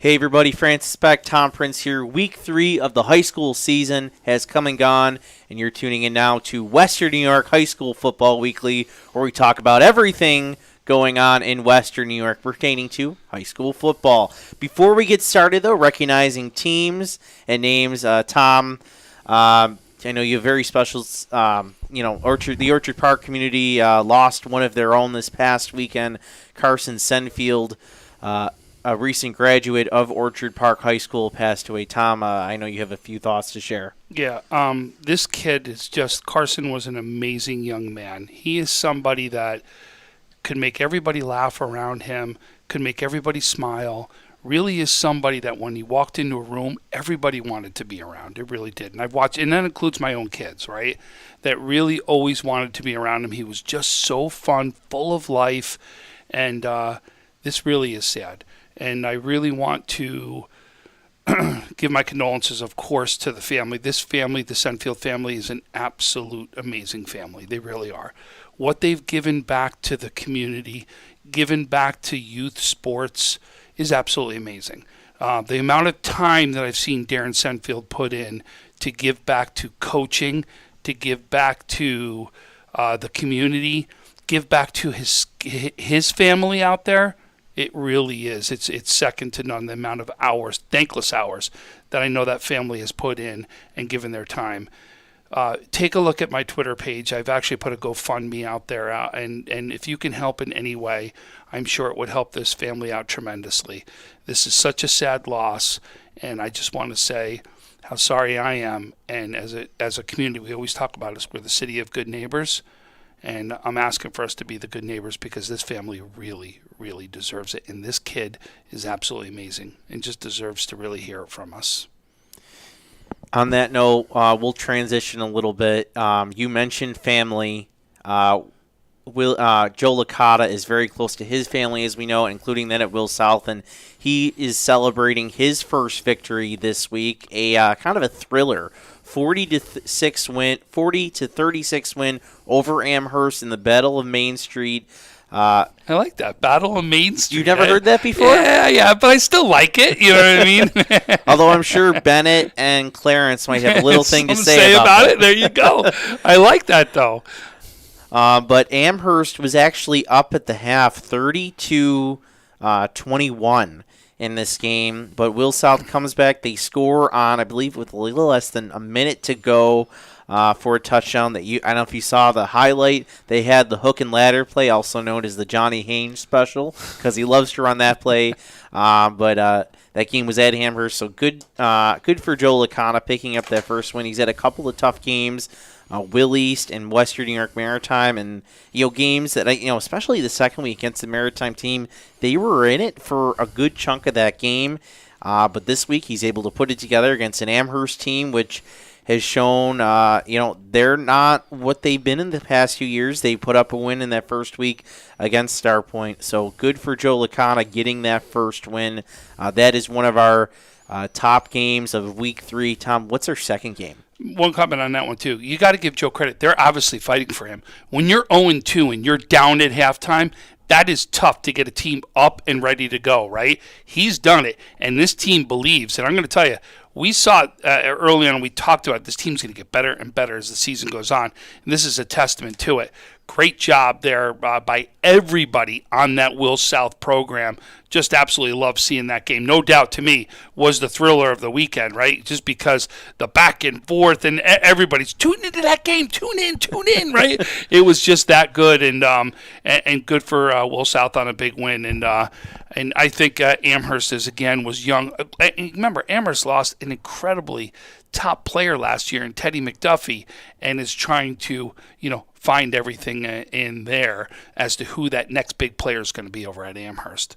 Hey everybody, Francis Beck, Tom Prince here. Week 3 of the high school season has come and gone, and you're tuning in now to Western New York High School Football Weekly, where we talk about everything going on in Western New York pertaining to high school football. Before we get started, though, recognizing teams and names, Tom, I know you have very special, the Orchard Park community lost one of their own this past weekend, Carson Senfield. A recent graduate of Orchard Park High School passed away. Tom, I know you have a few thoughts to share. Yeah, this kid is Carson was an amazing young man. He is somebody that could make everybody laugh around him, could make everybody smile, really is somebody that when he walked into a room, everybody wanted to be around. It really did. And I've watched, and that includes my own kids, right, that really always wanted to be around him. He was just so fun, full of life, and this really is sad. And I really want to give my condolences, of course, to the family. This family, the Senfield family, is an absolute amazing family. They really are. What they've given back to the community, given back to youth sports, is absolutely amazing. The amount of time that I've seen Darren Senfield put in to give back to coaching, to give back to the community, give back to his family out there, it really is. It's second to none, the amount of hours, thankless hours, that I know that family has put in and given their time. Take a look at my Twitter page. I've actually put a GoFundMe out there, and if you can help in any way, I'm sure it would help this family out tremendously. This is such a sad loss, and I just want to say how sorry I am. And as a community, we always talk about us. We're the city of good neighbors. And I'm asking for us to be the good neighbors because this family really, really deserves it. And this kid is absolutely amazing and just deserves to really hear it from us. On that note, we'll transition a little bit. You mentioned family. Joe Licata is very close to his family, as we know, including that at Will South, and he is celebrating his first victory this week, a kind of a thriller. 40 to 36 win over Amherst in the Battle of Main Street. I like that, Battle of Main Street. You never heard that before? Yeah, but I still like it. You know what I mean? Although I'm sure Bennett and Clarence might have a little thing to say about it. There you go. I like that, though. But Amherst was actually up at the half, 32-21 in this game. But Will South comes back. They score on, I believe, with a little less than a minute to go for a touchdown. I don't know if you saw the highlight. They had the hook and ladder play, also known as the Johnny Haynes special, because he loves to run that play. But that game was at Amherst, so good for Joe Licata picking up that first win. He's had a couple of tough games. Will East and Western New York Maritime, and games that especially the second week against the Maritime team, they were in it for a good chunk of that game. But this week he's able to put it together against an Amherst team, which has shown they're not what they've been in the past few years. They put up a win in that first week against Starpoint, so good for Joe Licata getting that first win. That is one of our top games of Week 3. Tom, what's our second game? One comment on that one, too. You got to give Joe credit. They're obviously fighting for him. When you're 0-2 and you're down at halftime, that is tough to get a team up and ready to go, right? He's done it, and this team believes. And I'm going to tell you, we saw it early on. We talked about this team's going to get better and better as the season goes on, and this is a testament to it. Great job there by everybody on that Will South program. Just absolutely love seeing that game. No doubt, to me, was the thriller of the weekend, right? Just because the back and forth and everybody's tuning into that game. Tune in, right? It was just that good, and good for Will South on a big win. And I think Amherst was young. Remember, Amherst lost an incredibly top player last year in Teddy McDuffie, and is trying to find everything in there as to who that next big player is going to be over at Amherst.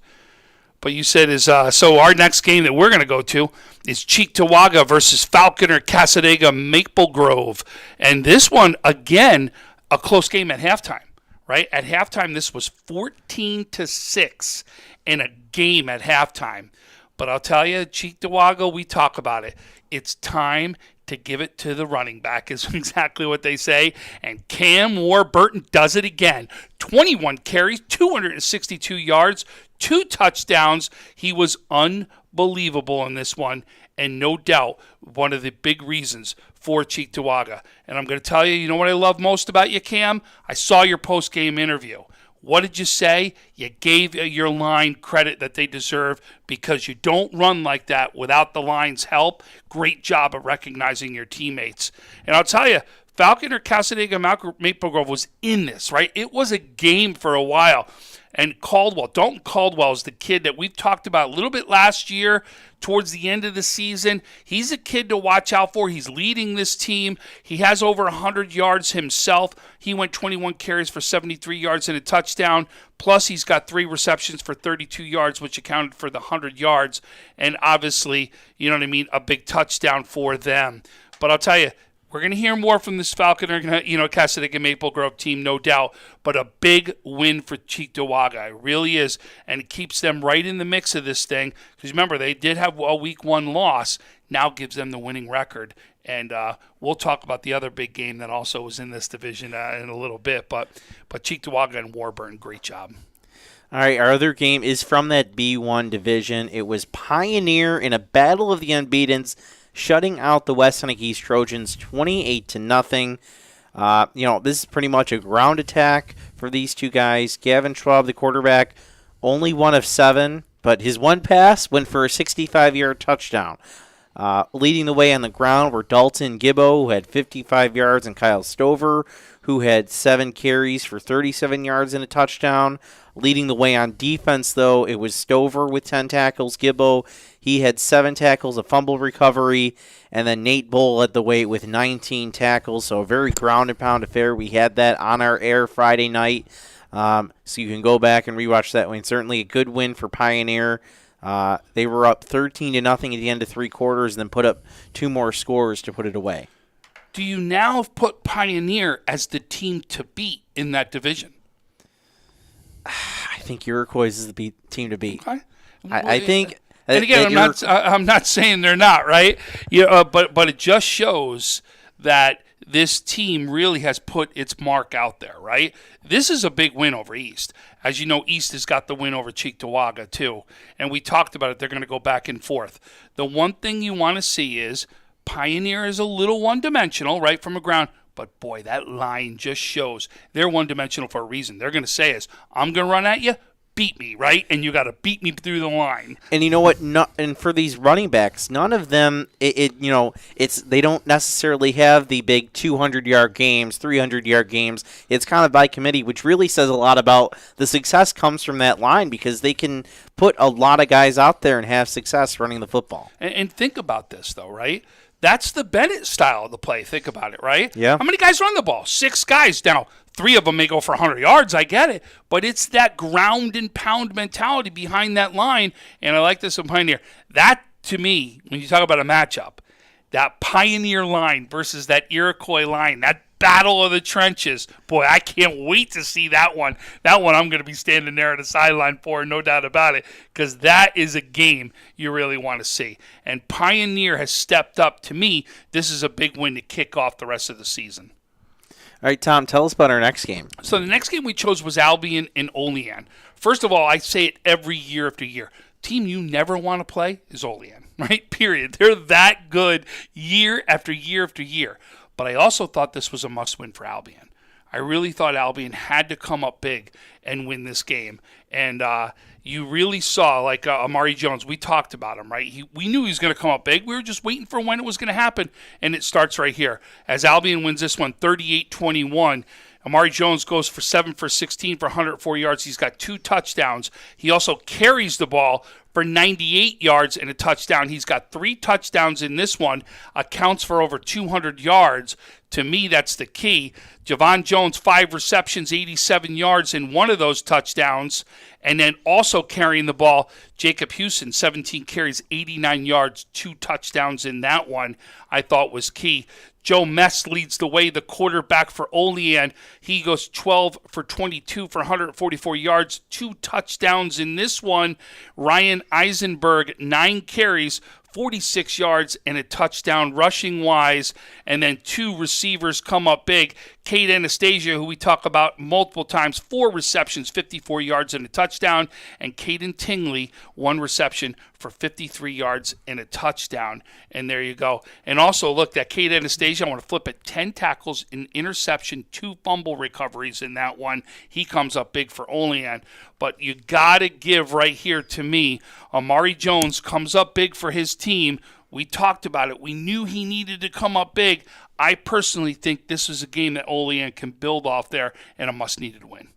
But you said so our next game that we're going to go to is Cheektowaga versus Falconer Casadega Maple Grove. And this one, again, a close game at halftime, right? At halftime, this was 14-6 in a game at halftime. But I'll tell you, Cheektowaga, we talk about it. It's time to give it to the running back is exactly what they say. And Cam Warburton does it again. 21 carries, 262 yards, 2 touchdowns. He was unbelievable. unbelievable in this one, and no doubt one of the big reasons for Cheektowaga. And I'm going to tell you, you know what I love most about you, Cam? I saw your post-game interview. What did you say? You gave your line credit that they deserve because you don't run like that without the line's help. Great job of recognizing your teammates. And I'll tell you, Falconer Cassadaga Maple Grove was in this, right? It was a game for a while. And Dalton Caldwell is the kid that we've talked about a little bit last year towards the end of the season. He's a kid to watch out for. He's leading this team. He has over 100 yards himself. He went 21 carries for 73 yards and a touchdown. Plus, he's got 3 receptions for 32 yards, which accounted for the 100 yards. And obviously, you know what I mean, a big touchdown for them. But I'll tell you, we're going to hear more from this Falconer, Cassadaga Maple Grove team, no doubt. But a big win for Cheektowaga. It really is. And it keeps them right in the mix of this thing. Because remember, they did have a week 1 loss. Now gives them the winning record. And we'll talk about the other big game that also was in this division in a little bit. But Cheektowaga and Warburton, great job. All right, our other game is from that B1 division. It was Pioneer in a battle of the unbeatens, shutting out the West East Trojans 28-0. This is pretty much a ground attack for these two guys. Gavin Schwab, the quarterback, only 1 of 7, but his one pass went for a 65-yard touchdown. Leading the way on the ground were Dalton Gibbo, who had 55 yards, and Kyle Stover, who had 7 carries for 37 yards and a touchdown. Leading the way on defense, though, it was Stover with 10 tackles. Gibbo, he had 7 tackles, a fumble recovery, and then Nate Bull led the way with 19 tackles. So a very ground and pound affair. We had that on our air Friday night, so you can go back and rewatch that one. Certainly a good win for Pioneer. They were up 13-0 at the end of 3 quarters, and then put up 2 more scores to put it away. Do you now put Pioneer as the team to beat in that division? I think Iroquois is the team to beat. Okay. I think. And again, I'm not saying they're not, right? But it just shows that this team really has put its mark out there, right? This is a big win over East. As you know, East has got the win over Cheektowaga too, and we talked about it. They're going to go back and forth. The one thing you want to see is Pioneer is a little one-dimensional, right, from the ground. But, boy, that line just shows they're one-dimensional for a reason. They're going to say is, I'm going to run at you, beat me, right? And you got to beat me through the line. And you know what? And for these running backs, none of them, they don't necessarily have the big 200-yard games, 300-yard games. It's kind of by committee, which really says a lot about the success comes from that line because they can put a lot of guys out there and have success running the football. And think about this, though, right? That's the Bennett style of the play. Think about it, right? Yeah. How many guys run the ball? 6 guys. Now, 3 of them may go for 100 yards. I get it. But it's that ground and pound mentality behind that line. And I like this in Pioneer. That, to me, when you talk about a matchup, that Pioneer line versus that Iroquois line, that battle of the trenches. Boy, I can't wait to see that one. That one I'm going to be standing there at the sideline for, no doubt about it, because that is a game you really want to see. And Pioneer has stepped up. To me, this is a big win to kick off the rest of the season. All right, Tom, tell us about our next game. So the next game we chose was Albion and Olean. First of all, I say it every year after year. Team you never want to play is Olean, right? Period. They're that good year after year after year. But I also thought this was a must-win for Albion. I really thought Albion had to come up big and win this game. And you really saw, like Amari Jones, we talked about him, right? We knew he was going to come up big. We were just waiting for when it was going to happen. And it starts right here. As Albion wins this one 38-21, Amari Jones goes for 7 for 16 for 104 yards. He's got 2 touchdowns. He also carries the ball for 98 yards and a touchdown. He's got 3 touchdowns in this one, accounts for over 200 yards. To me, that's the key. Javon Jones, 5 receptions, 87 yards in one of those touchdowns. And then also carrying the ball, Jacob Houston, 17 carries, 89 yards, 2 touchdowns in that one, I thought was key. Joe Mess leads the way, the quarterback for Olean. He goes 12 for 22 for 144 yards, 2 touchdowns in this one. Ryan Eisenberg, 9 carries, 46 yards and a touchdown rushing wise, and then 2 receivers come up big. Kate Anastasia, who we talk about multiple times, 4 receptions, 54 yards and a touchdown. And Caden Tingley, 1 reception for 53 yards and a touchdown. And there you go. And also, look, that Kate Anastasia, I want to flip it, 10 tackles, an interception, 2 fumble recoveries in that one. He comes up big for Olean. But you got to give right here to me, Amari Jones comes up big for his team. We talked about it. We knew he needed to come up big. I personally think this is a game that Olean can build off there and a must-needed win.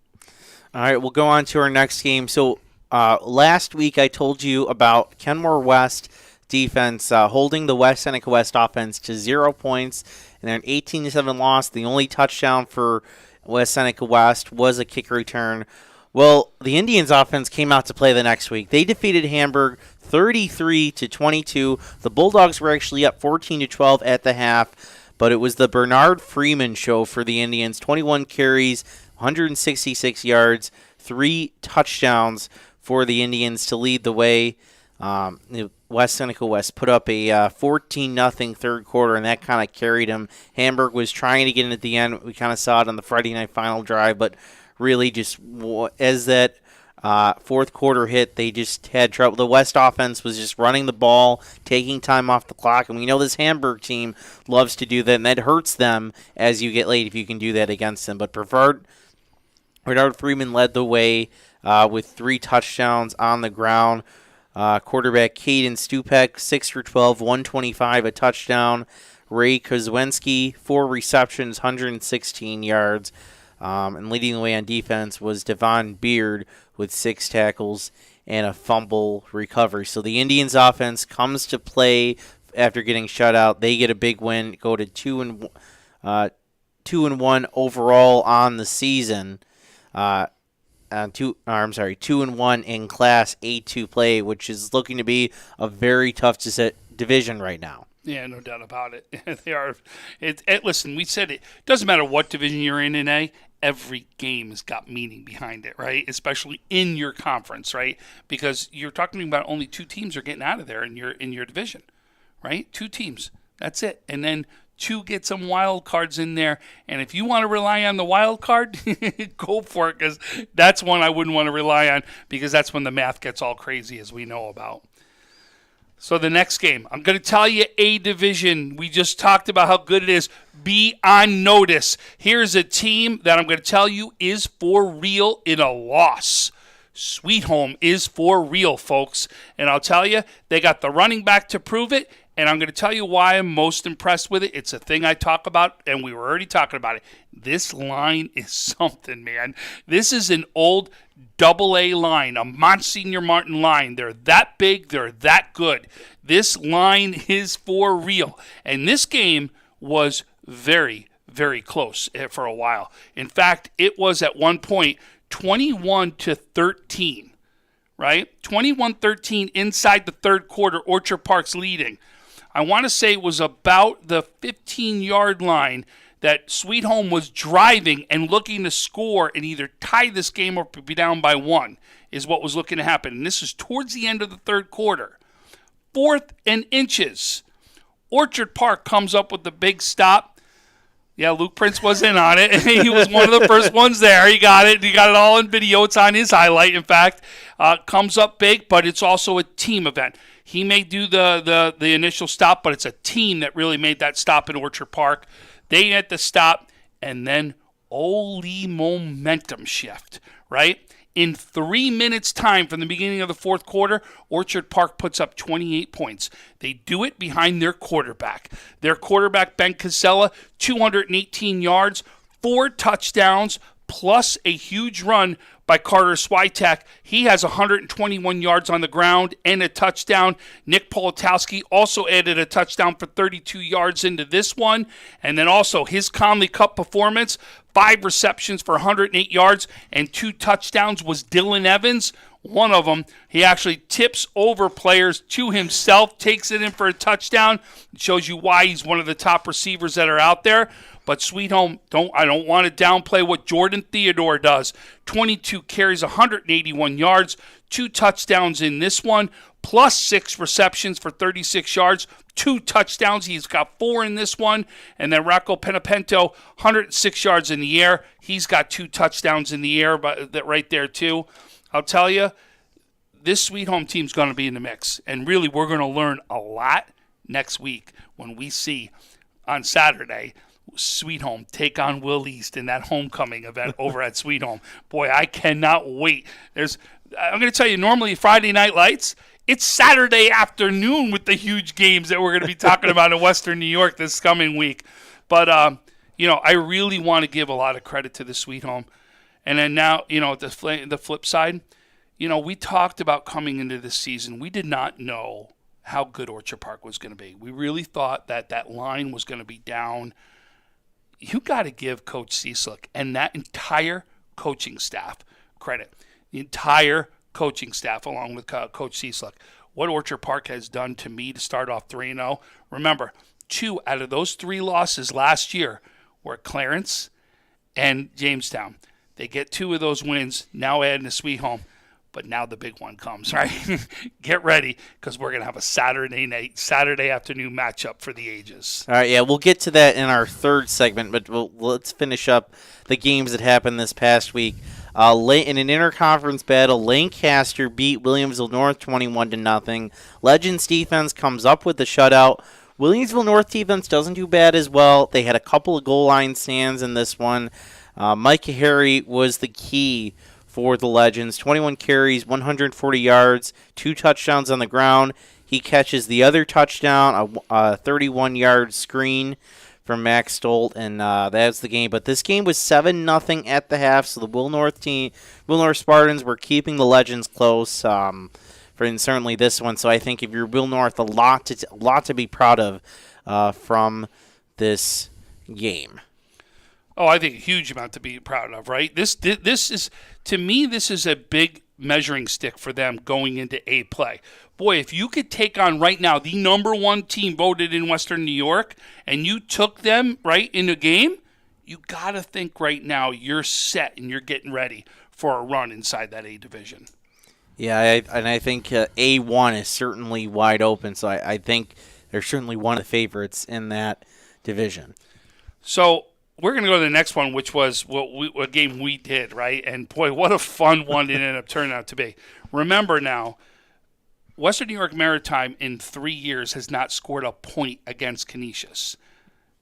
All right, we'll go on to our next game. So last week I told you about Kenmore West defense holding the West Seneca West offense to 0 points, and they're an 18-7 loss. The only touchdown for West Seneca West was a kick return. Well, the Indians offense came out to play the next week. They defeated Hamburg 33-22. The Bulldogs were actually up 14-12 at the half, but it was the Bernard Freeman show for the Indians. 21 carries, 166 yards, 3 touchdowns for the Indians to lead the way. West Seneca West put up a 14-0 third quarter, and that kind of carried them. Hamburg was trying to get in at the end. We kind of saw it on the Friday night final drive, but really just as that fourth quarter hit, they just had trouble. The West offense was just running the ball, taking time off the clock, and we know this Hamburg team loves to do that, and that hurts them as you get late if you can do that against them. But Bernard Freeman led the way with 3 touchdowns on the ground. Quarterback Caden Stupek, 6 for 12, 125, a touchdown. Ray Kozwenski, 4 receptions, 116 yards. And leading the way on defense was Devon Beard with 6 tackles and a fumble recovery. So the Indians offense comes to play after getting shut out. They get a big win, go to 2-1 overall on the season. 2-1 in Class A2 play, which is looking to be a very tough division right now. Yeah, no doubt about it. They are. Listen, we said it doesn't matter what division you're in A. Every game has got meaning behind it, right? Especially in your conference, right? Because you're talking about only 2 teams are getting out of there in your division, right? 2 teams. That's it. And then 2 get some wild cards in there. And if you want to rely on the wild card, go for it, because that's one I wouldn't want to rely on, because that's when the math gets all crazy, as we know about. So the next game, I'm going to tell you A division. We just talked about how good it is. Be on notice. Here's a team that I'm going to tell you is for real in a loss. Sweet Home is for real, folks. And I'll tell you, they got the running back to prove it. And I'm going to tell you why I'm most impressed with it. It's a thing I talk about, and we were already talking about it. This line is something, man. This is an old AA line, a Monsignor Martin line. They're that big. They're that good. This line is for real. And this game was very, very close for a while. In fact, it was at one point 21-13, right? 21-13 inside the third quarter, Orchard Park's leading. I want to say it was about the 15-yard line that Sweet Home was driving and looking to score and either tie this game or be down by 1 is what was looking to happen. And this is towards the end of the third quarter. 4th and inches. Orchard Park comes up with the big stop. Yeah, Luke Prince was in on it. He was one of the first ones there. He got it. He got it all in video. It's on his highlight, in fact. Comes up big, but it's also a team event. He may do the initial stop, but it's a team that really made that stop in Orchard Park. They had the stop, and then holy momentum shift, right? In 3 minutes' time from the beginning of the fourth quarter, Orchard Park puts up 28 points. They do it behind their quarterback. Their quarterback, Ben Casella, 218 yards, 4 touchdowns, plus a huge run by Carter Switek. He has 121 yards on the ground and a touchdown. Nick Politowski also added a touchdown for 32 yards into this one. And then also his Conley Cup performance, 5 receptions for 108 yards and 2 touchdowns was Dylan Evans. One of them, he actually tips over players to himself, takes it in for a touchdown. It shows you why he's one of the top receivers that are out there. But Sweet Home, I don't want to downplay what Jordan Theodore does. 22 carries, 181 yards, 2 touchdowns in this one, plus 6 receptions for 36 yards, 2 touchdowns. He's got 4 in this one. And then Rocco Penapento, 106 yards in the air. He's got 2 touchdowns in the air right there too. I'll tell you, this Sweet Home team's going to be in the mix. And really, we're going to learn a lot next week when we see on Saturday Sweet Home take on Will East in that homecoming event over at Sweet Home. Boy, I cannot wait. I'm going to tell you, normally Friday Night Lights, it's Saturday afternoon with the huge games that we're going to be talking about in Western New York this coming week. But, I really want to give a lot of credit to the Sweet Home. And then now, the flip side, we talked about coming into this season. We did not know how good Orchard Park was going to be. We really thought that line was going to be down. You got to give Coach Cieslik and that entire coaching staff credit. The entire coaching staff, along with Coach Cieslik. What Orchard Park has done to me to start off 3-0. Remember, 2 out of those 3 losses last year were Clarence and Jamestown. They get 2 of those wins, now adding to Sweet Home. But now the big one comes, right? Get ready, because we're going to have a Saturday afternoon matchup for the ages. All right, yeah, we'll get to that in our third segment, but let's finish up the games that happened this past week. In an interconference battle, Lancaster beat Williamsville North 21-0. Legends defense comes up with the shutout. Williamsville North defense doesn't do bad as well. They had a couple of goal line stands in this one. Mike Harry was the key for the Legends. 21 carries, 140 yards, 2 touchdowns on the ground. He catches the other touchdown, a 31-yard screen from Max Stolt, and that's the game. But this game was 7-0 at the half, so the Will North Spartans were keeping the Legends close for certainly this one. So I think if you're Will North, a lot to be proud of from this game. Oh, I think a huge amount to be proud of, right? This is, to me, this is a big measuring stick for them going into A play. Boy, if you could take on right now the number 1 team voted in Western New York and you took them right in a game, you got to think right now you're set and you're getting ready for a run inside that A division. Yeah, I think A1 is certainly wide open, so I think they're certainly one of the favorites in that division. So we're going to go to the next one, which was a game we did, right? And, boy, what a fun one it ended up turning out to be. Remember now, Western New York Maritime in 3 years has not scored a point against Canisius.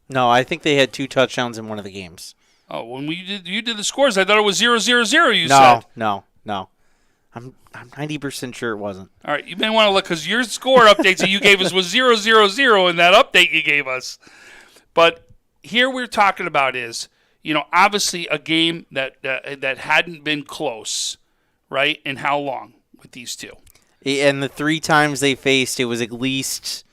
No, I think they had 2 touchdowns in one of the games. Oh, when you did the scores, I thought it was 0-0-0, you said. No. I'm 90% sure it wasn't. All right, you may want to look, because your score updates that you gave us was 0-0-0 in that update you gave us. But here we're talking about is, obviously a game that hadn't been close, right? And how long with these two? And the 3 times they faced, it was at least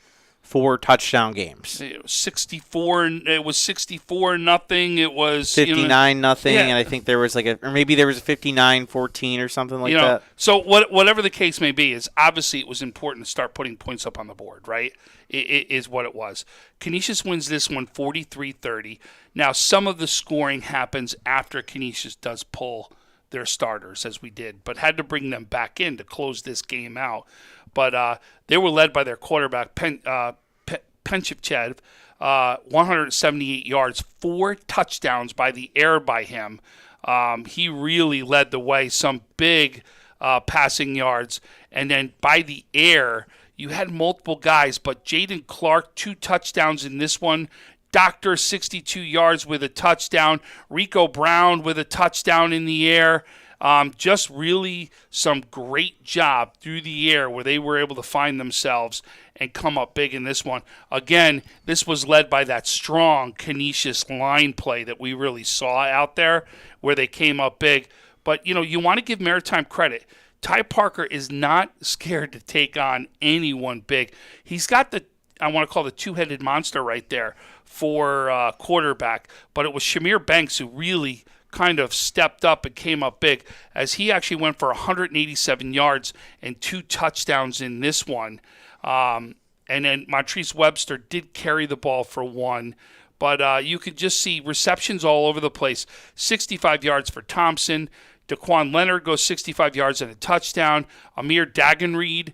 4 touchdown games. It was 64. It was 64-0. It was 59-0, and I think there was or maybe there was a 59-14 or something like that. So whatever the case may be, is obviously it was important to start putting points up on the board, right? It is what it was. Canisius wins this one 43-30. Now some of the scoring happens after Canisius does pull their starters, as we did, but had to bring them back in to close this game out. But they were led by their quarterback, Penchivchev, 178 yards, 4 touchdowns by the air by him. He really led the way, some big passing yards. And then by the air, you had multiple guys, but Jaden Clark, 2 touchdowns in this one. Doctor, 62 yards with a touchdown. Rico Brown with a touchdown in the air. Just really some great job through the air where they were able to find themselves and come up big in this one. Again, this was led by that strong Canisius line play that we really saw out there where they came up big. But, you want to give Maritime credit. Ty Parker is not scared to take on anyone big. He's got I want to call the 2-headed monster right there for quarterback. But it was Shamir Banks who really kind of stepped up and came up big, as he actually went for 187 yards and 2 touchdowns in this one. And then Montrese Webster did carry the ball for 1. But you could just see receptions all over the place. 65 yards for Thompson. Daquan Leonard goes 65 yards and a touchdown. Amir DeGraffenreid,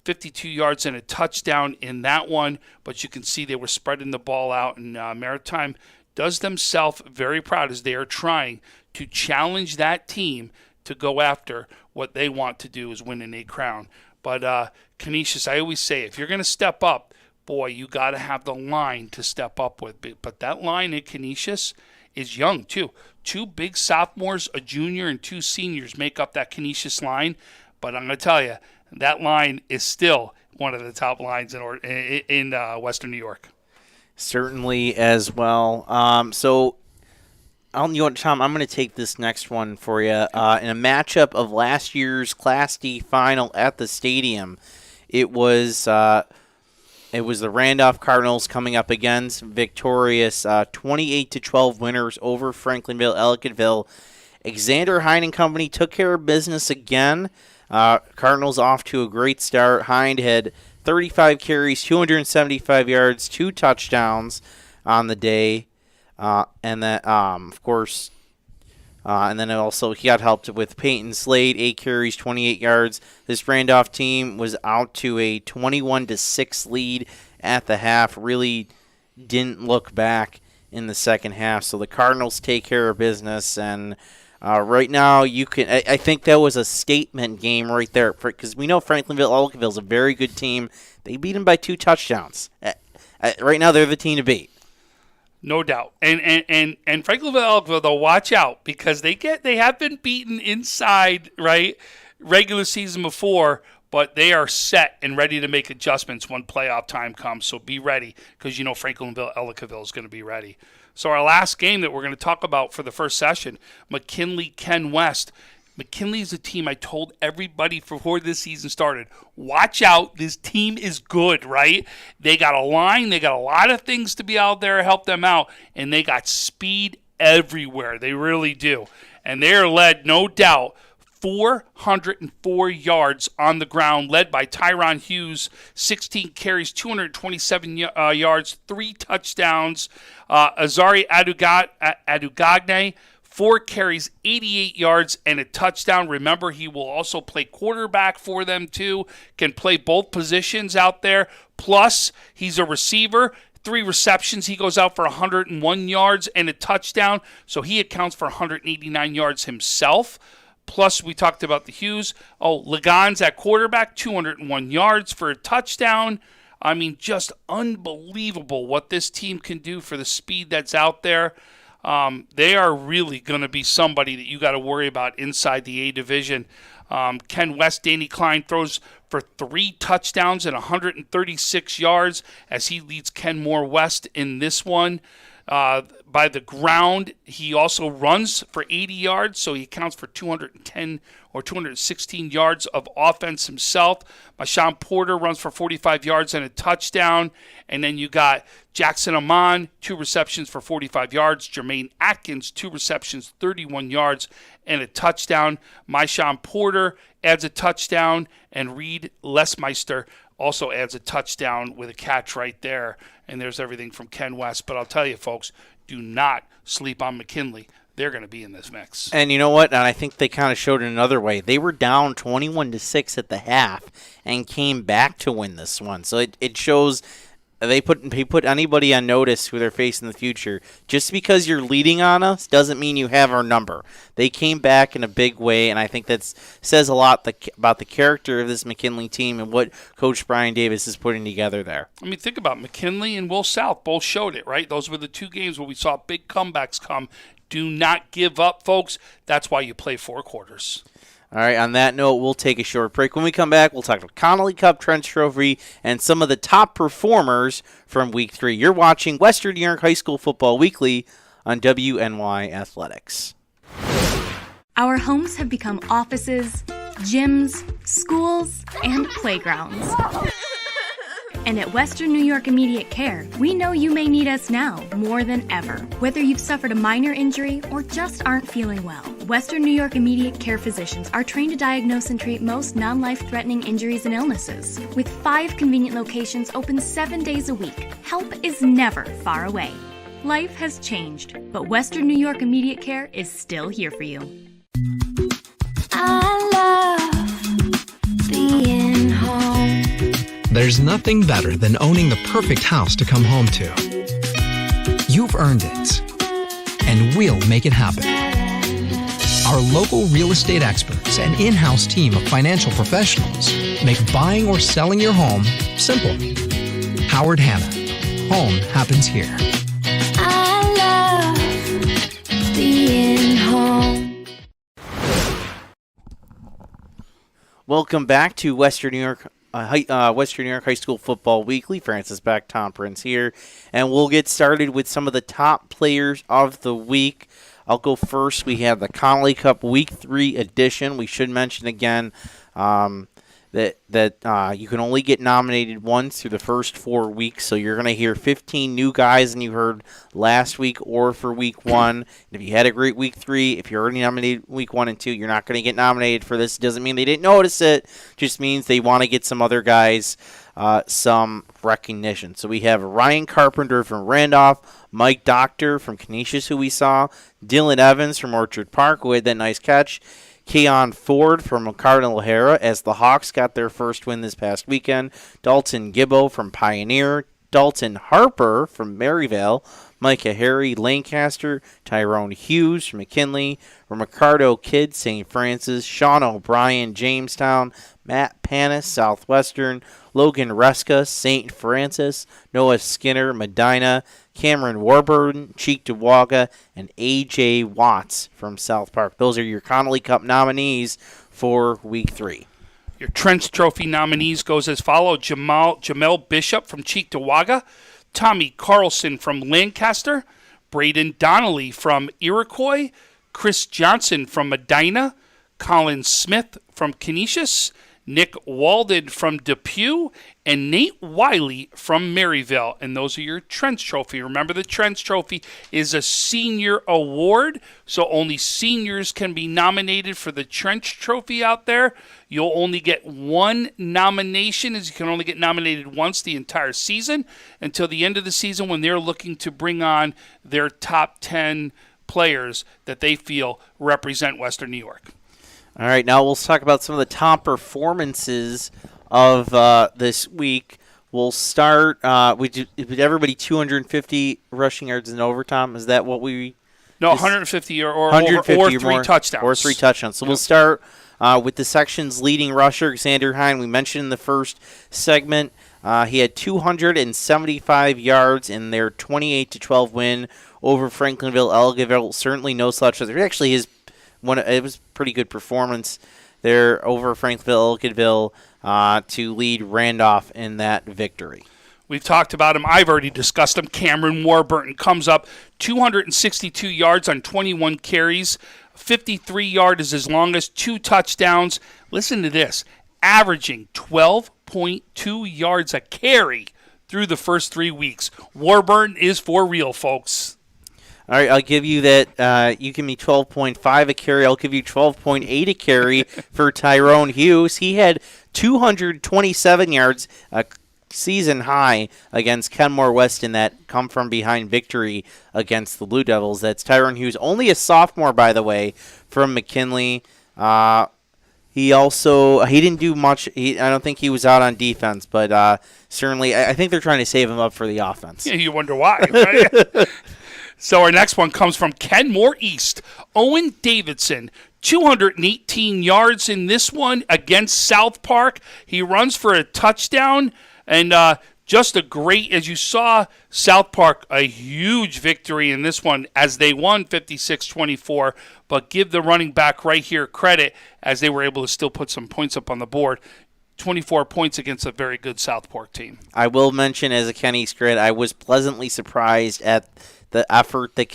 52 yards and a touchdown in that one. But you can see they were spreading the ball out, and Maritime does themselves very proud as they are trying to challenge that team to go after what they want to do, is win an A crown. But Canisius, I always say, if you're going to step up, boy, you got to have the line to step up with. But that line at Canisius is young, too. 2 big sophomores, a junior, and 2 seniors make up that Canisius line. But I'm going to tell you, that line is still one of the top lines in Western New York. Certainly as well. So, Tom, I'm going to take this next one for you. In a matchup of last year's Class D final at the stadium, it was the Randolph Cardinals coming up against victorious 28-12 winners over Franklinville-Ellicottville. Xander Hind and company took care of business again. Cardinals off to a great start. Hind had 35 carries, 275 yards, 2 touchdowns on the day. And then, of course, and then also he got helped with Peyton Slade, 8 carries, 28 yards. This Randolph team was out to a 21-6 lead at the half. Really didn't look back in the second half. So the Cardinals take care of business, and right now you can. I think that was a statement game right there, because we know Franklinville-Ellicottville is a very good team. They beat them by 2 touchdowns. Right now they're the team to beat. No doubt. And Franklinville-Ellicottville, though, watch out, because they have been beaten inside, right, regular season before, but they are set and ready to make adjustments when playoff time comes. So be ready, because you know Franklinville-Ellicottville is going to be ready. So our last game that we're going to talk about for the first session, McKinley-Ken West. McKinley is a team I told everybody before this season started, watch out, this team is good, right? They got a line, they got a lot of things to be out there to help them out, and they got speed everywhere. They really do. And they are led, no doubt, 404 yards on the ground, led by Tyron Hughes, 16 carries, 227 yards, 3 touchdowns. Azari Adugagne, 4 carries, 88 yards, and a touchdown. Remember, he will also play quarterback for them, too. Can play both positions out there. Plus, he's a receiver. 3 receptions. He goes out for 101 yards and a touchdown. So he accounts for 189 yards himself. Plus, we talked about the Hughes. Ligon's at quarterback, 201 yards for a touchdown. I mean, just unbelievable what this team can do for the speed that's out there. They are really going to be somebody that you got to worry about inside the A division. Ken West, Danny Klein throws for 3 touchdowns and 136 yards as he leads Kenmore West in this one. By the ground, he also runs for 80 yards, so he accounts for 210 or 216 yards of offense himself. Mashawn Porter runs for 45 yards and a touchdown. And then you got Jackson Amon, 2 receptions for 45 yards. Jermaine Atkins, 2 receptions, 31 yards and a touchdown. Mashawn Porter adds a touchdown, and Reed Lesmeister also adds a touchdown with a catch right there. And there's everything from Ken West. But I'll tell you, folks, do not sleep on McKinley. They're going to be in this mix. And you know what? And I think they kind of showed it another way. They were down 21-6 at the half and came back to win this one. So it shows they put anybody on notice who they're facing in the future. Just because you're leading on us doesn't mean you have our number. They came back in a big way, and I think that says a lot about the character of this McKinley team and what Coach Brian Davis is putting together there. I mean, think about it. McKinley and Will South both showed it, right? Those were the 2 games where we saw big comebacks come. Do not give up, folks. That's why you play 4 quarters. All right, on that note, we'll take a short break. When we come back, we'll talk about Connolly Cup Trench Trophy and some of the top performers from Week 3. You're watching Western New York High School Football Weekly on WNY Athletics. Our homes have become offices, gyms, schools, and playgrounds. And at Western New York Immediate Care, we know you may need us now more than ever. Whether you've suffered a minor injury or just aren't feeling well, Western New York Immediate Care physicians are trained to diagnose and treat most non-life-threatening injuries and illnesses. With 5 convenient locations open 7 days a week, help is never far away. Life has changed, but Western New York Immediate Care is still here for you. I love being home. There's nothing better than owning the perfect house to come home to. You've earned it, and we'll make it happen. Our local real estate experts and in-house team of financial professionals make buying or selling your home simple. Howard Hanna. Home happens here. I love being home. Welcome back to Western New York High School Football Weekly. Francis Beck, Tom Prince here, and we'll get started with some of the top players of the week. I'll go first. We have the Connolly Cup Week 3 edition. We should mention again that you can only get nominated once through the first 4 weeks, so you're going to hear 15 new guys than you heard last week or for Week 1. And if you had a great Week 3, if you're already nominated Week 1 and 2, you're not going to get nominated for this. It doesn't mean they didn't notice it. Just means they want to get some other guys some recognition. So we have Ryan Carpenter from Randolph, Mike Doctor from Canisius, who we saw, Dylan Evans from Orchard Park, who had that nice catch, Keon Ford from Cardinal O'Hara as the Hawks got their first win this past weekend, Dalton Gibbo from Pioneer, Dalton Harper from Maryvale, Micah Harry, Lancaster, Tyrone Hughes from McKinley, Ricardo Kidd, St. Francis, Sean O'Brien, Jamestown, Matt Panis, Southwestern, Logan Reska, St. Francis, Noah Skinner, Medina, Cameron Warburton, Cheektowaga, and A.J. Watts from South Park. Those are your Connolly Cup nominees for Week 3. Your Trench Trophy nominees goes as follows: Jamel Bishop from Cheektowaga, Tommy Carlson from Lancaster, Braden Donnelly from Iroquois, Chris Johnson from Medina, Colin Smith from Canisius, Nick Walden from Depew, and Nate Wiley from Maryville. And those are your Trench Trophy. Remember, the Trench Trophy is a senior award, so only seniors can be nominated for the Trench Trophy out there. You'll only get one nomination, as you can only get nominated once the entire season, until the end of the season when they're looking to bring on their top 10 players that they feel represent Western New York. All right, now we'll talk about some of the top performances of this week. We'll start with everybody 250 rushing yards in overtime. Is that what we? No, 150 or 150 or 3 touchdowns. Or 3 touchdowns. So We'll start with the section's leading rusher, Xander Hine. We mentioned in the first segment he had 275 yards in their 28-12 win over Franklinville-Elginville. Certainly no slouch. Actually, it was a pretty good performance there over Franklinville-Elginville to lead Randolph in that victory. We've talked about him. I've already discussed him. Cameron Warburton comes up 262 yards on 21 carries. 53 yard is his longest, 2 touchdowns. Listen to this, averaging 12.2 yards a carry through the first 3 weeks. Warburton is for real, folks. All right, I'll give you that. You give me 12.5 a carry. I'll give you 12.8 a carry for Tyrone Hughes. He had 227 yards, a season high against Kenmore West in that come-from-behind victory against the Blue Devils. That's Tyrone Hughes, only a sophomore, by the way, from McKinley. He didn't do much. I don't think he was out on defense, but certainly I think they're trying to save him up for the offense. Yeah, you wonder why, right? So our next one comes from Kenmore East. Owen Davidson, 218 yards in this one against South Park. He runs for a touchdown, and just a great, as you saw, South Park, a huge victory in this one as they won 56-24, but give the running back right here credit as they were able to still put some points up on the board. 24 points against a very good South Park team. I will mention, as a Ken East grad, I was pleasantly surprised at the effort that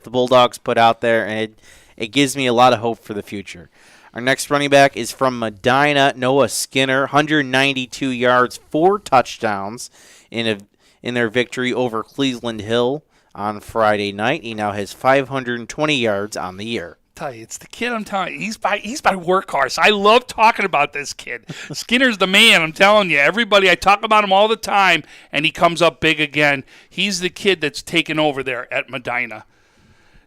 the Bulldogs put out there, and it gives me a lot of hope for the future. Our next running back is from Medina, Noah Skinner, 192 yards, 4 touchdowns in their victory over Cleveland Hill on Friday night. He now has 520 yards on the year. Tell you, it's the kid I'm telling you. He's my workhorse. I love talking about this kid. Skinner's the man, I'm telling you. Everybody, I talk about him all the time, and he comes up big again. He's the kid that's taken over there at Medina.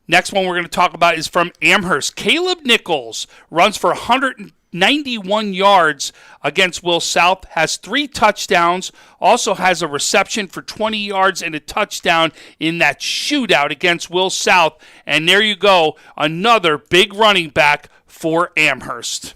Next one we're going to talk about is from Amherst. Caleb Nichols runs for 191 yards against Will South, has 3 touchdowns, also has a reception for 20 yards and a touchdown in that shootout against Will South. And there you go, another big running back for Amherst.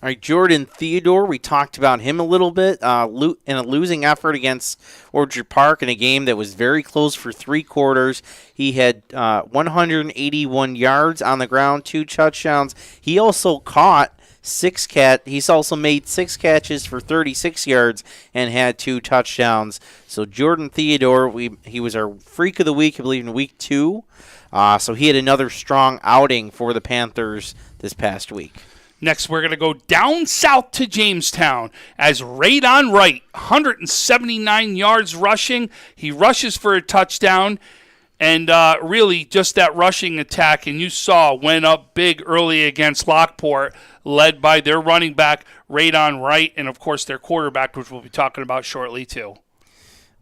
All right, Jordan Theodore, we talked about him a little bit in a losing effort against Orchard Park in a game that was very close for 3 quarters. He had 181 yards on the ground, 2 touchdowns. He also caught He's also made 6 catches for 36 yards and had 2 touchdowns. So Jordan Theodore, he was our freak of the week, I believe, in week 2. So he had another strong outing for the Panthers this past week. Next, we're going to go down south to Jamestown as Radon Wright, 179 yards rushing. He rushes for a touchdown, and really just that rushing attack, and you saw, went up big early against Lockport, led by their running back, Radon Wright, and, of course, their quarterback, which we'll be talking about shortly, too.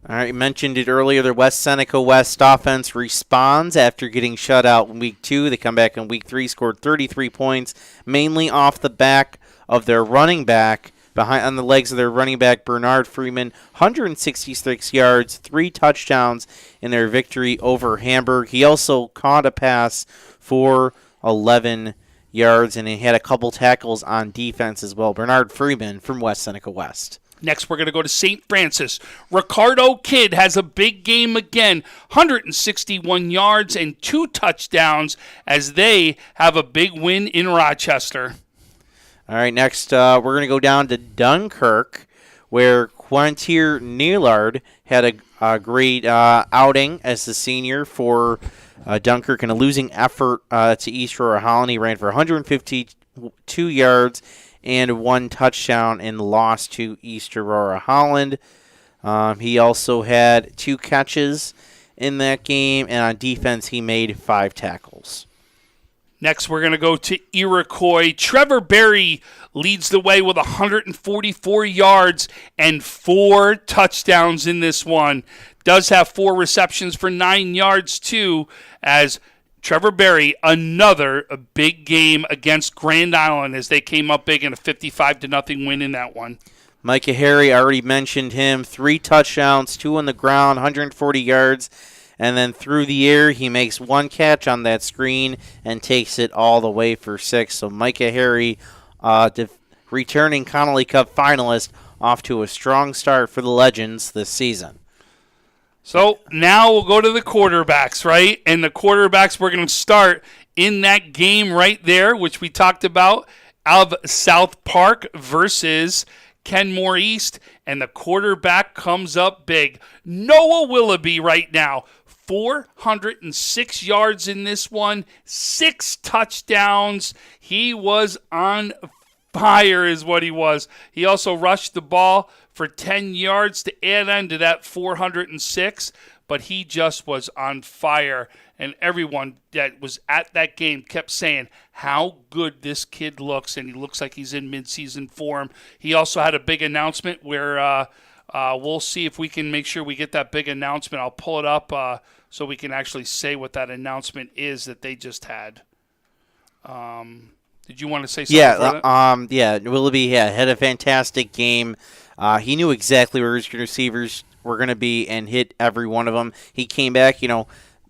All right, you mentioned it earlier. The West Seneca West offense responds after getting shut out in Week 2. They come back in Week 3, scored 33 points, mainly off the back of their running back, on the legs of their running back, Bernard Freeman, 166 yards, 3 touchdowns in their victory over Hamburg. He also caught a pass for 11 yards, and he had a couple tackles on defense as well. Bernard Freeman from West Seneca West. Next, we're going to go to St. Francis. Ricardo Kidd has a big game again, 161 yards and 2 touchdowns as they have a big win in Rochester. All right, next we're going to go down to Dunkirk, where Quantier Nealard had a great outing as the senior for Dunkirk in a losing effort to East Aurora Holland. He ran for 152 yards and 1 touchdown in the loss to East Aurora Holland. He also had 2 catches in that game, and on defense he made 5 tackles. Next, we're going to go to Iroquois. Trevor Berry leads the way with 144 yards and 4 touchdowns in this one. Does have 4 receptions for 9 yards, too, as Trevor Berry, another big game against Grand Island as they came up big in a 55-0 win in that one. Micah Harry, I already mentioned him. 3 touchdowns, 2 on the ground, 140 yards. And then through the air, he makes 1 catch on that screen and takes it all the way for 6. So Micah Harry, returning Connolly Cup finalist, off to a strong start for the Legends this season. So now we'll go to the quarterbacks, right? And the quarterbacks, we're going to start in that game right there, which we talked about, of South Park versus Kenmore East. And the quarterback comes up big. Noah Willoughby right now, 406 yards in this one, 6 touchdowns. He was on fire is what he was. He also rushed the ball for 10 yards to add on to that 406, but he just was on fire. And everyone that was at that game kept saying how good this kid looks, and he looks like he's in midseason form. He also had a big announcement where we'll see if we can make sure we get that big announcement. I'll pull it up so we can actually say what that announcement is that they just had. Did you want to say something? Yeah, Willoughby had a fantastic game. He knew exactly where his receivers were going to be and hit every one of them. He came back,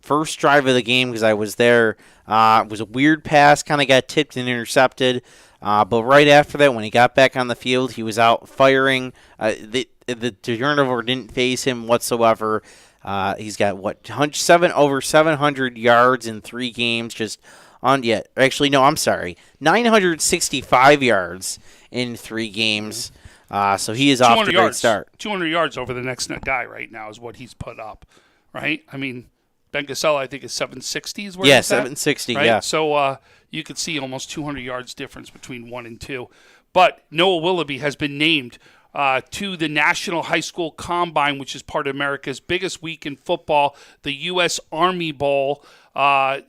first drive of the game because I was there. It was a weird pass, kind of got tipped and intercepted. But right after that, when he got back on the field, he was out firing. The turnover didn't phase him whatsoever. He's got, over 700 yards in 3 games, 965 yards in 3 games. So he is off to a great start. 200 yards over the next guy right now is what he's put up, right? I mean, Ben Gasella, I think, is 760 is where Yeah, it's at, 760, right? yeah. So you could see almost 200 yards difference between 1 and 2. But Noah Willoughby has been named to the National High School Combine, which is part of America's biggest week in football, the U.S. Army Bowl for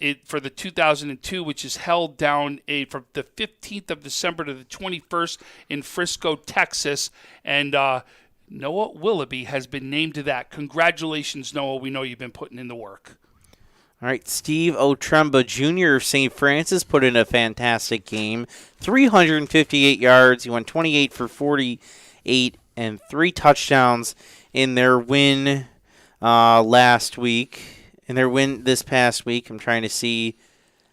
the 2002, which is held down from the 15th of December to the 21st in Frisco, Texas. And Noah Willoughby has been named to that. Congratulations, Noah. We know you've been putting in the work. All right, Steve Otremba Jr. of St. Francis put in a fantastic game. 358 yards. He went 28 for 48 and 3 touchdowns in their win last week. In their win this past week, I'm trying to see.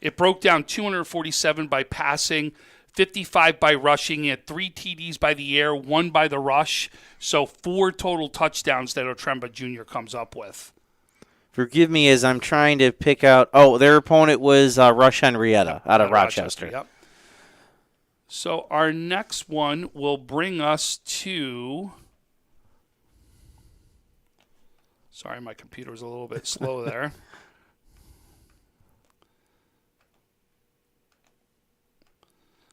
It broke down 247 by passing, 55 by rushing. He had 3 TDs by the air, 1 by the rush. So 4 total touchdowns that Otremba Jr. comes up with. Forgive me as I'm trying to pick out. Oh, their opponent was Rush Henrietta out of Rochester. Yep. So our next one will bring us to. Sorry, my computer was a little bit slow there.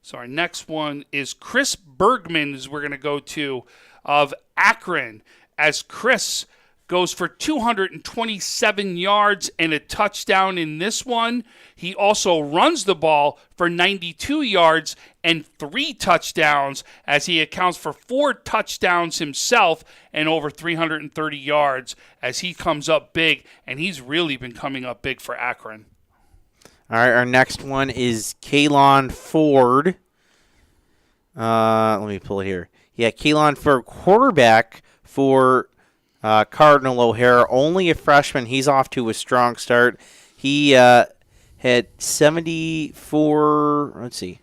So our next one is Chris Bergman, as we're going to go to, of Akron, as Chris goes for 227 yards and a touchdown in this one. He also runs the ball for 92 yards and 3 touchdowns, as he accounts for 4 touchdowns himself and over 330 yards as he comes up big, and he's really been coming up big for Akron. All right, our next one is Kalon Ford. Let me pull it here. Yeah, Kalon Ford, quarterback for Cardinal O'Hara, only a freshman. He's off to a strong start. He had 74. Let's see.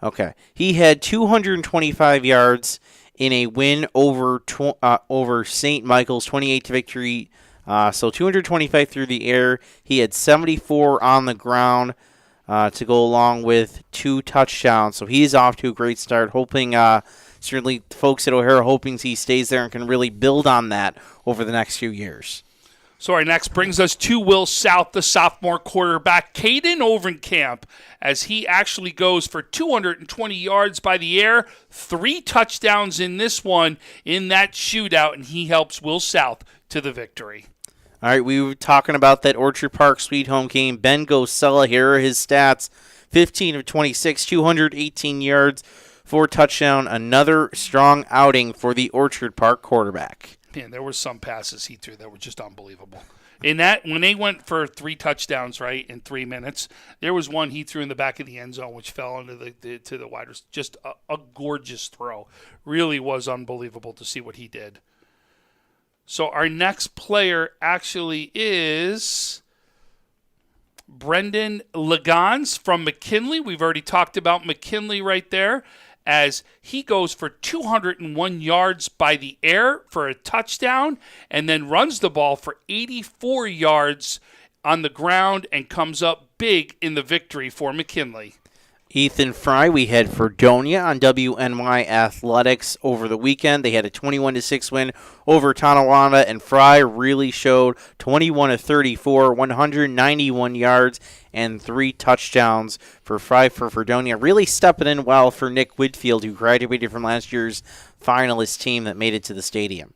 Okay, he had 225 yards in a win over St. Michael's, 28 victory. So 225 through the air. He had 74 on the ground to go along with 2 touchdowns. So he's off to a great start. Hoping. Certainly, folks at O'Hara hoping he stays there and can really build on that over the next few years. So our next brings us to Will South, the sophomore quarterback, Caden Overncamp, as he actually goes for 220 yards by the air, 3 touchdowns in this one in that shootout, and he helps Will South to the victory. All right, we were talking about that Orchard Park Sweet Home game. Ben Gosella, here are his stats. 15 of 26, 218 yards, 4 touchdown, another strong outing for the Orchard Park quarterback. Man, there were some passes he threw that were just unbelievable. In that, when they went for 3 touchdowns, right, in 3 minutes, there was one he threw in the back of the end zone, which fell into the wide receiver. Just a gorgeous throw. Really was unbelievable to see what he did. So our next player actually is Brendan Legans from McKinley. We've already talked about McKinley right there, as he goes for 201 yards by the air for a touchdown and then runs the ball for 84 yards on the ground and comes up big in the victory for McKinley. Ethan Fry, we had Fredonia on WNY Athletics over the weekend. They had a 21-6 win over Tonawanda, and Fry really showed 21 of 34, 191 yards, and 3 touchdowns for Fry for Fredonia. Really stepping in well for Nick Whitfield, who graduated from last year's finalist team that made it to the stadium.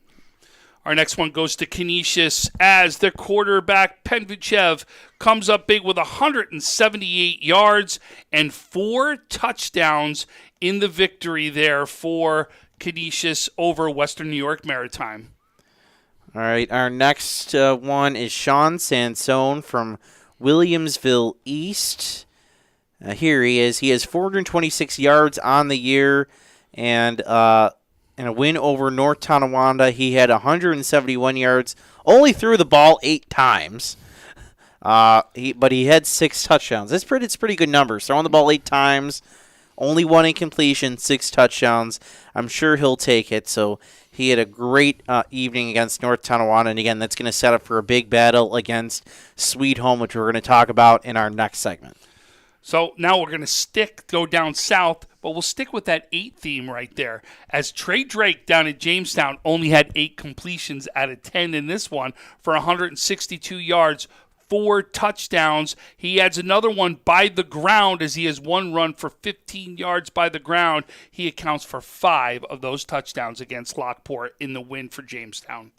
Our next one goes to Canisius, as the quarterback, Penvuchev, comes up big with 178 yards and 4 touchdowns in the victory there for Canisius over Western New York Maritime. All right, our next one is Sean Sansone from Williamsville East. Here he is. He has 426 yards on the year, and a win over North Tonawanda. He had 171 yards, only threw the ball 8 times, but he had 6 touchdowns. It's pretty good numbers. Throwing the ball 8 times, only 1 incompletion, 6 touchdowns. I'm sure he'll take it. So he had a great evening against North Tonawanda, and again, that's going to set up for a big battle against Sweet Home, which we're going to talk about in our next segment. So now we're going to go down south, but But we'll stick with that 8 theme right there. As Trey Drake down at Jamestown only had 8 completions out of 10 in this one for 162 yards, 4 touchdowns. He adds another one by the ground as he has 1 run for 15 yards by the ground. He accounts for 5 of those touchdowns against Lockport in the win for Jamestown.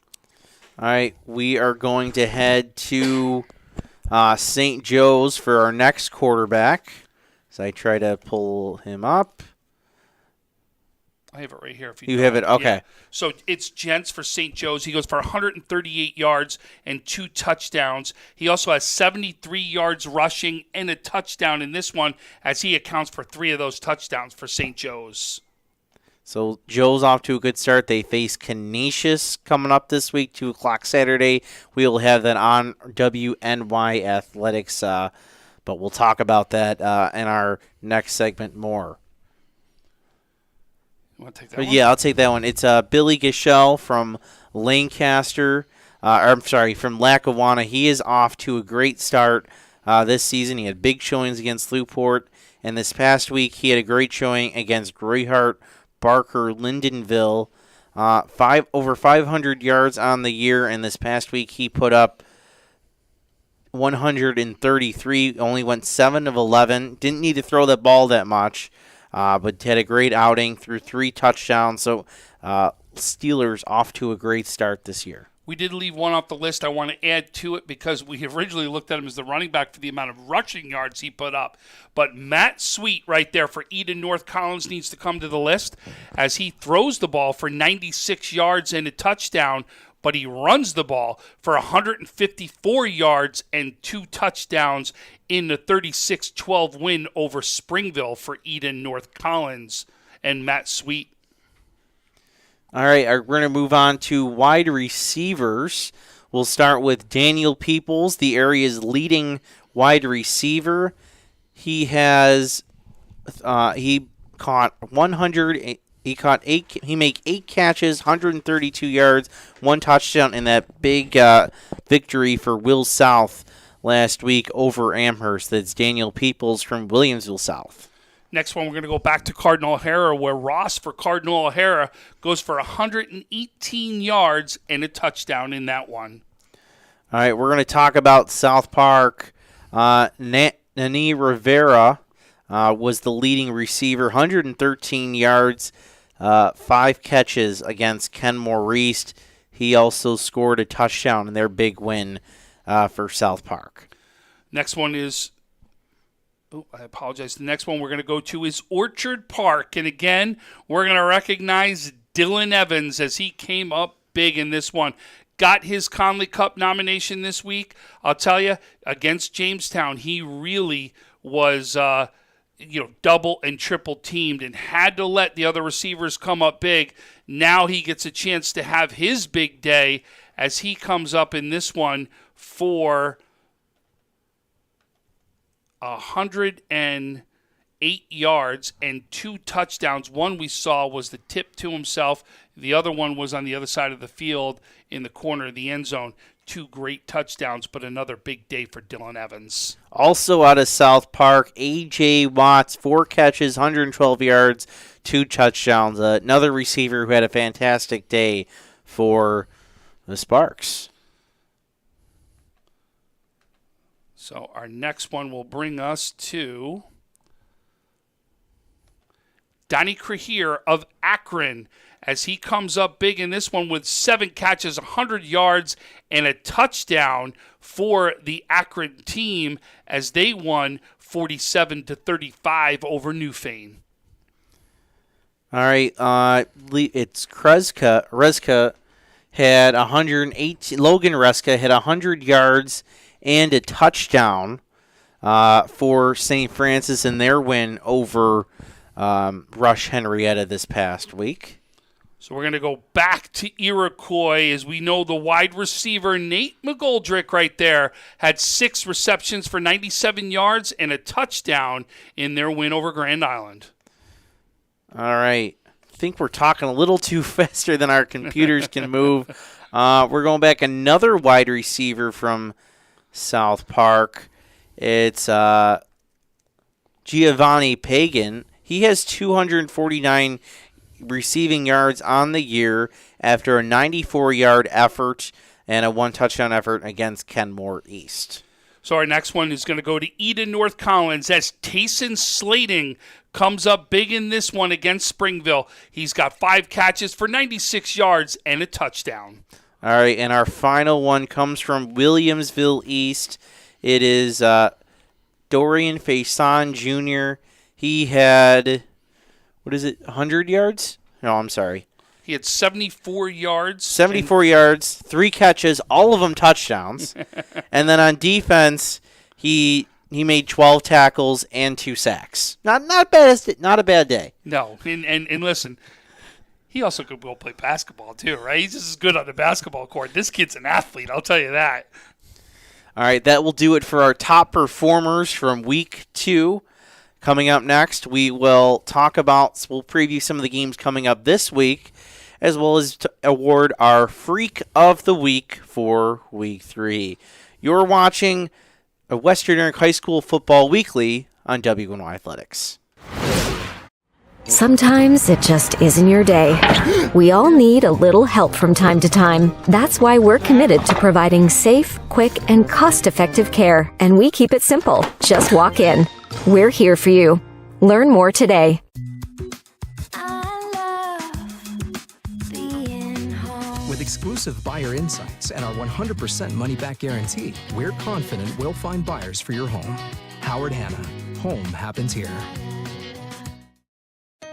All right, we are going to head to St. Joe's for our next quarterback. So I try to pull him up. I have it right here. If you have it? Okay. Yeah. So it's Gents for St. Joe's. He goes for 138 yards and 2 touchdowns. He also has 73 yards rushing and a touchdown in this one as he accounts for 3 of those touchdowns for St. Joe's. So Joe's off to a good start. They face Canisius coming up this week, 2 o'clock Saturday. We will have that on WNY Athletics, but we'll talk about that in our next segment more. You want to take that one? Yeah, I'll take that one. It's Billy Gischel from Lancaster. From Lackawanna. He is off to a great start this season. He had big showings against Newport, and this past week he had a great showing against Greyhart, Barker, Lindenville. Over 500 yards on the year, and this past week he put up 133. Only went 7 of 11. Didn't need to throw that ball that much. But had a great outing, threw 3 touchdowns. So Steelers off to a great start this year. We did leave one off the list. I want to add to it because we originally looked at him as the running back for the amount of rushing yards he put up. But Matt Sweet right there for Eden North Collins needs to come to the list as he throws the ball for 96 yards and a touchdown, but he runs the ball for 154 yards and 2 touchdowns in the 36-12 win over Springville for Eden North Collins and Matt Sweet. All right, we're going to move on to wide receivers. We'll start with Daniel Peoples, the area's leading wide receiver. He has he caught 100. He caught 8. He made 8 catches, 132 yards, 1 touchdown in that big victory for Will South last week over Amherst. That's Daniel Peoples from Williamsville South. Next one, we're going to go back to Cardinal O'Hara, where Ross for Cardinal O'Hara goes for 118 yards and a touchdown in that one. All right, we're going to talk about South Park. Nani Rivera was the leading receiver, 113 yards, 5 catches against Ken Maurice. He also scored a touchdown in their big win for South Park. Next one is... I apologize. The next one we're going to go to is Orchard Park. And again, we're going to recognize Dylan Evans as he came up big in this one. Got his Conley Cup nomination this week. I'll tell you, against Jamestown, he really was double and triple teamed and had to let the other receivers come up big. Now he gets a chance to have his big day as he comes up in this one for 108 yards and 2 touchdowns. One we saw was the tip to himself. The other one was on the other side of the field in the corner of the end zone. 2 great touchdowns, but another big day for Dylan Evans. Also out of South Park, A.J. Watts, 4 catches, 112 yards, 2 touchdowns. Another receiver who had a fantastic day for the Sparks. So our next one will bring us to Donnie Crehier of Akron as he comes up big in this one with 7 catches, 100 yards, and a touchdown for the Akron team as they won 47-35 over Newfane. All right, it's Reska had 118. Logan Reska had 100 yards and a touchdown for St. Francis in their win over Rush Henrietta this past week. So we're going to go back to Iroquois as we know the wide receiver Nate McGoldrick right there had 6 receptions for 97 yards and a touchdown in their win over Grand Island. All right. I think we're talking a little too faster than our computers can move. We're going back another wide receiver from South Park. It's Giovanni Pagan. He has 249 receiving yards on the year after a 94-yard effort and a 1-touchdown effort against Kenmore East. So our next one is going to go to Eden North Collins as Tayson Slating comes up big in this one against Springville. He's got 5 catches for 96 yards and a touchdown. All right, and our final one comes from Williamsville East. It is Dorian Faison Jr. He had, 100 yards? No, I'm sorry. He had 74 yards. 74 yards, 3 catches, all of them touchdowns. And then on defense, he made 12 tackles and 2 sacks. Not a bad day. No, and listen, he also could go play basketball too, right? He's just as good on the basketball court. This kid's an athlete, I'll tell you that. All right, that will do it for our top performers from week 2. Coming up next, we'll preview some of the games coming up this week, as well as to award our Freak of the Week for Week 3. You're watching a Western New York High School Football Weekly on WNY Athletics. Sometimes it just isn't your day. We all need a little help from time to time. That's why we're committed to providing safe, quick, and cost-effective care. And we keep it simple. Just walk in. We're here for you. Learn more today. With exclusive buyer insights and our 100% money-back guarantee, we're confident we'll find buyers for your home. Howard Hanna. Home happens here.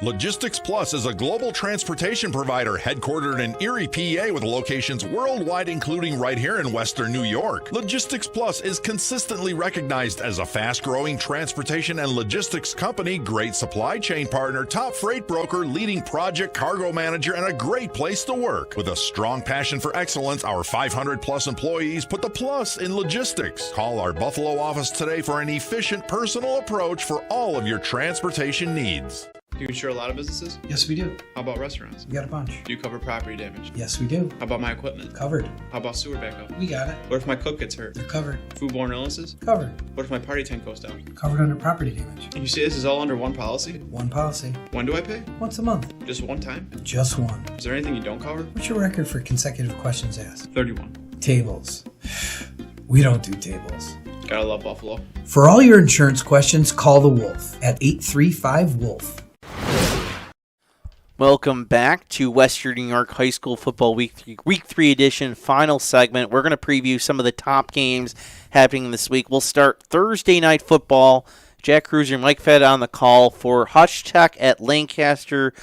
Logistics Plus is a global transportation provider headquartered in Erie, PA, with locations worldwide, including right here in Western New York. Logistics Plus is consistently recognized as a fast-growing transportation and logistics company, great supply chain partner, top freight broker, leading project cargo manager, and a great place to work. With a strong passion for excellence, our 500-plus employees put the plus in logistics. Call our Buffalo office today for an efficient, personal approach for all of your transportation needs. Do you insure a lot of businesses? Yes, we do. How about restaurants? We got a bunch. Do you cover property damage? Yes, we do. How about my equipment? Covered. How about sewer backup? We got it. What if my cook gets hurt? They're covered. Foodborne illnesses? Covered. What if my party tent goes down? Covered under property damage. And you say this is all under one policy? One policy. When do I pay? Once a month. Just one time? Just one. Is there anything you don't cover? What's your record for consecutive questions asked? 31. Tables. We don't do tables. Gotta love Buffalo. For all your insurance questions, call the Wolf at 835-WOLF. Welcome back to Western New York High School Football Week 3 edition, final segment. We're going to preview some of the top games happening this week. We'll start Thursday night football. Jack Cruiser and Mike Fed on the call for Hutch Tech at Lancaster.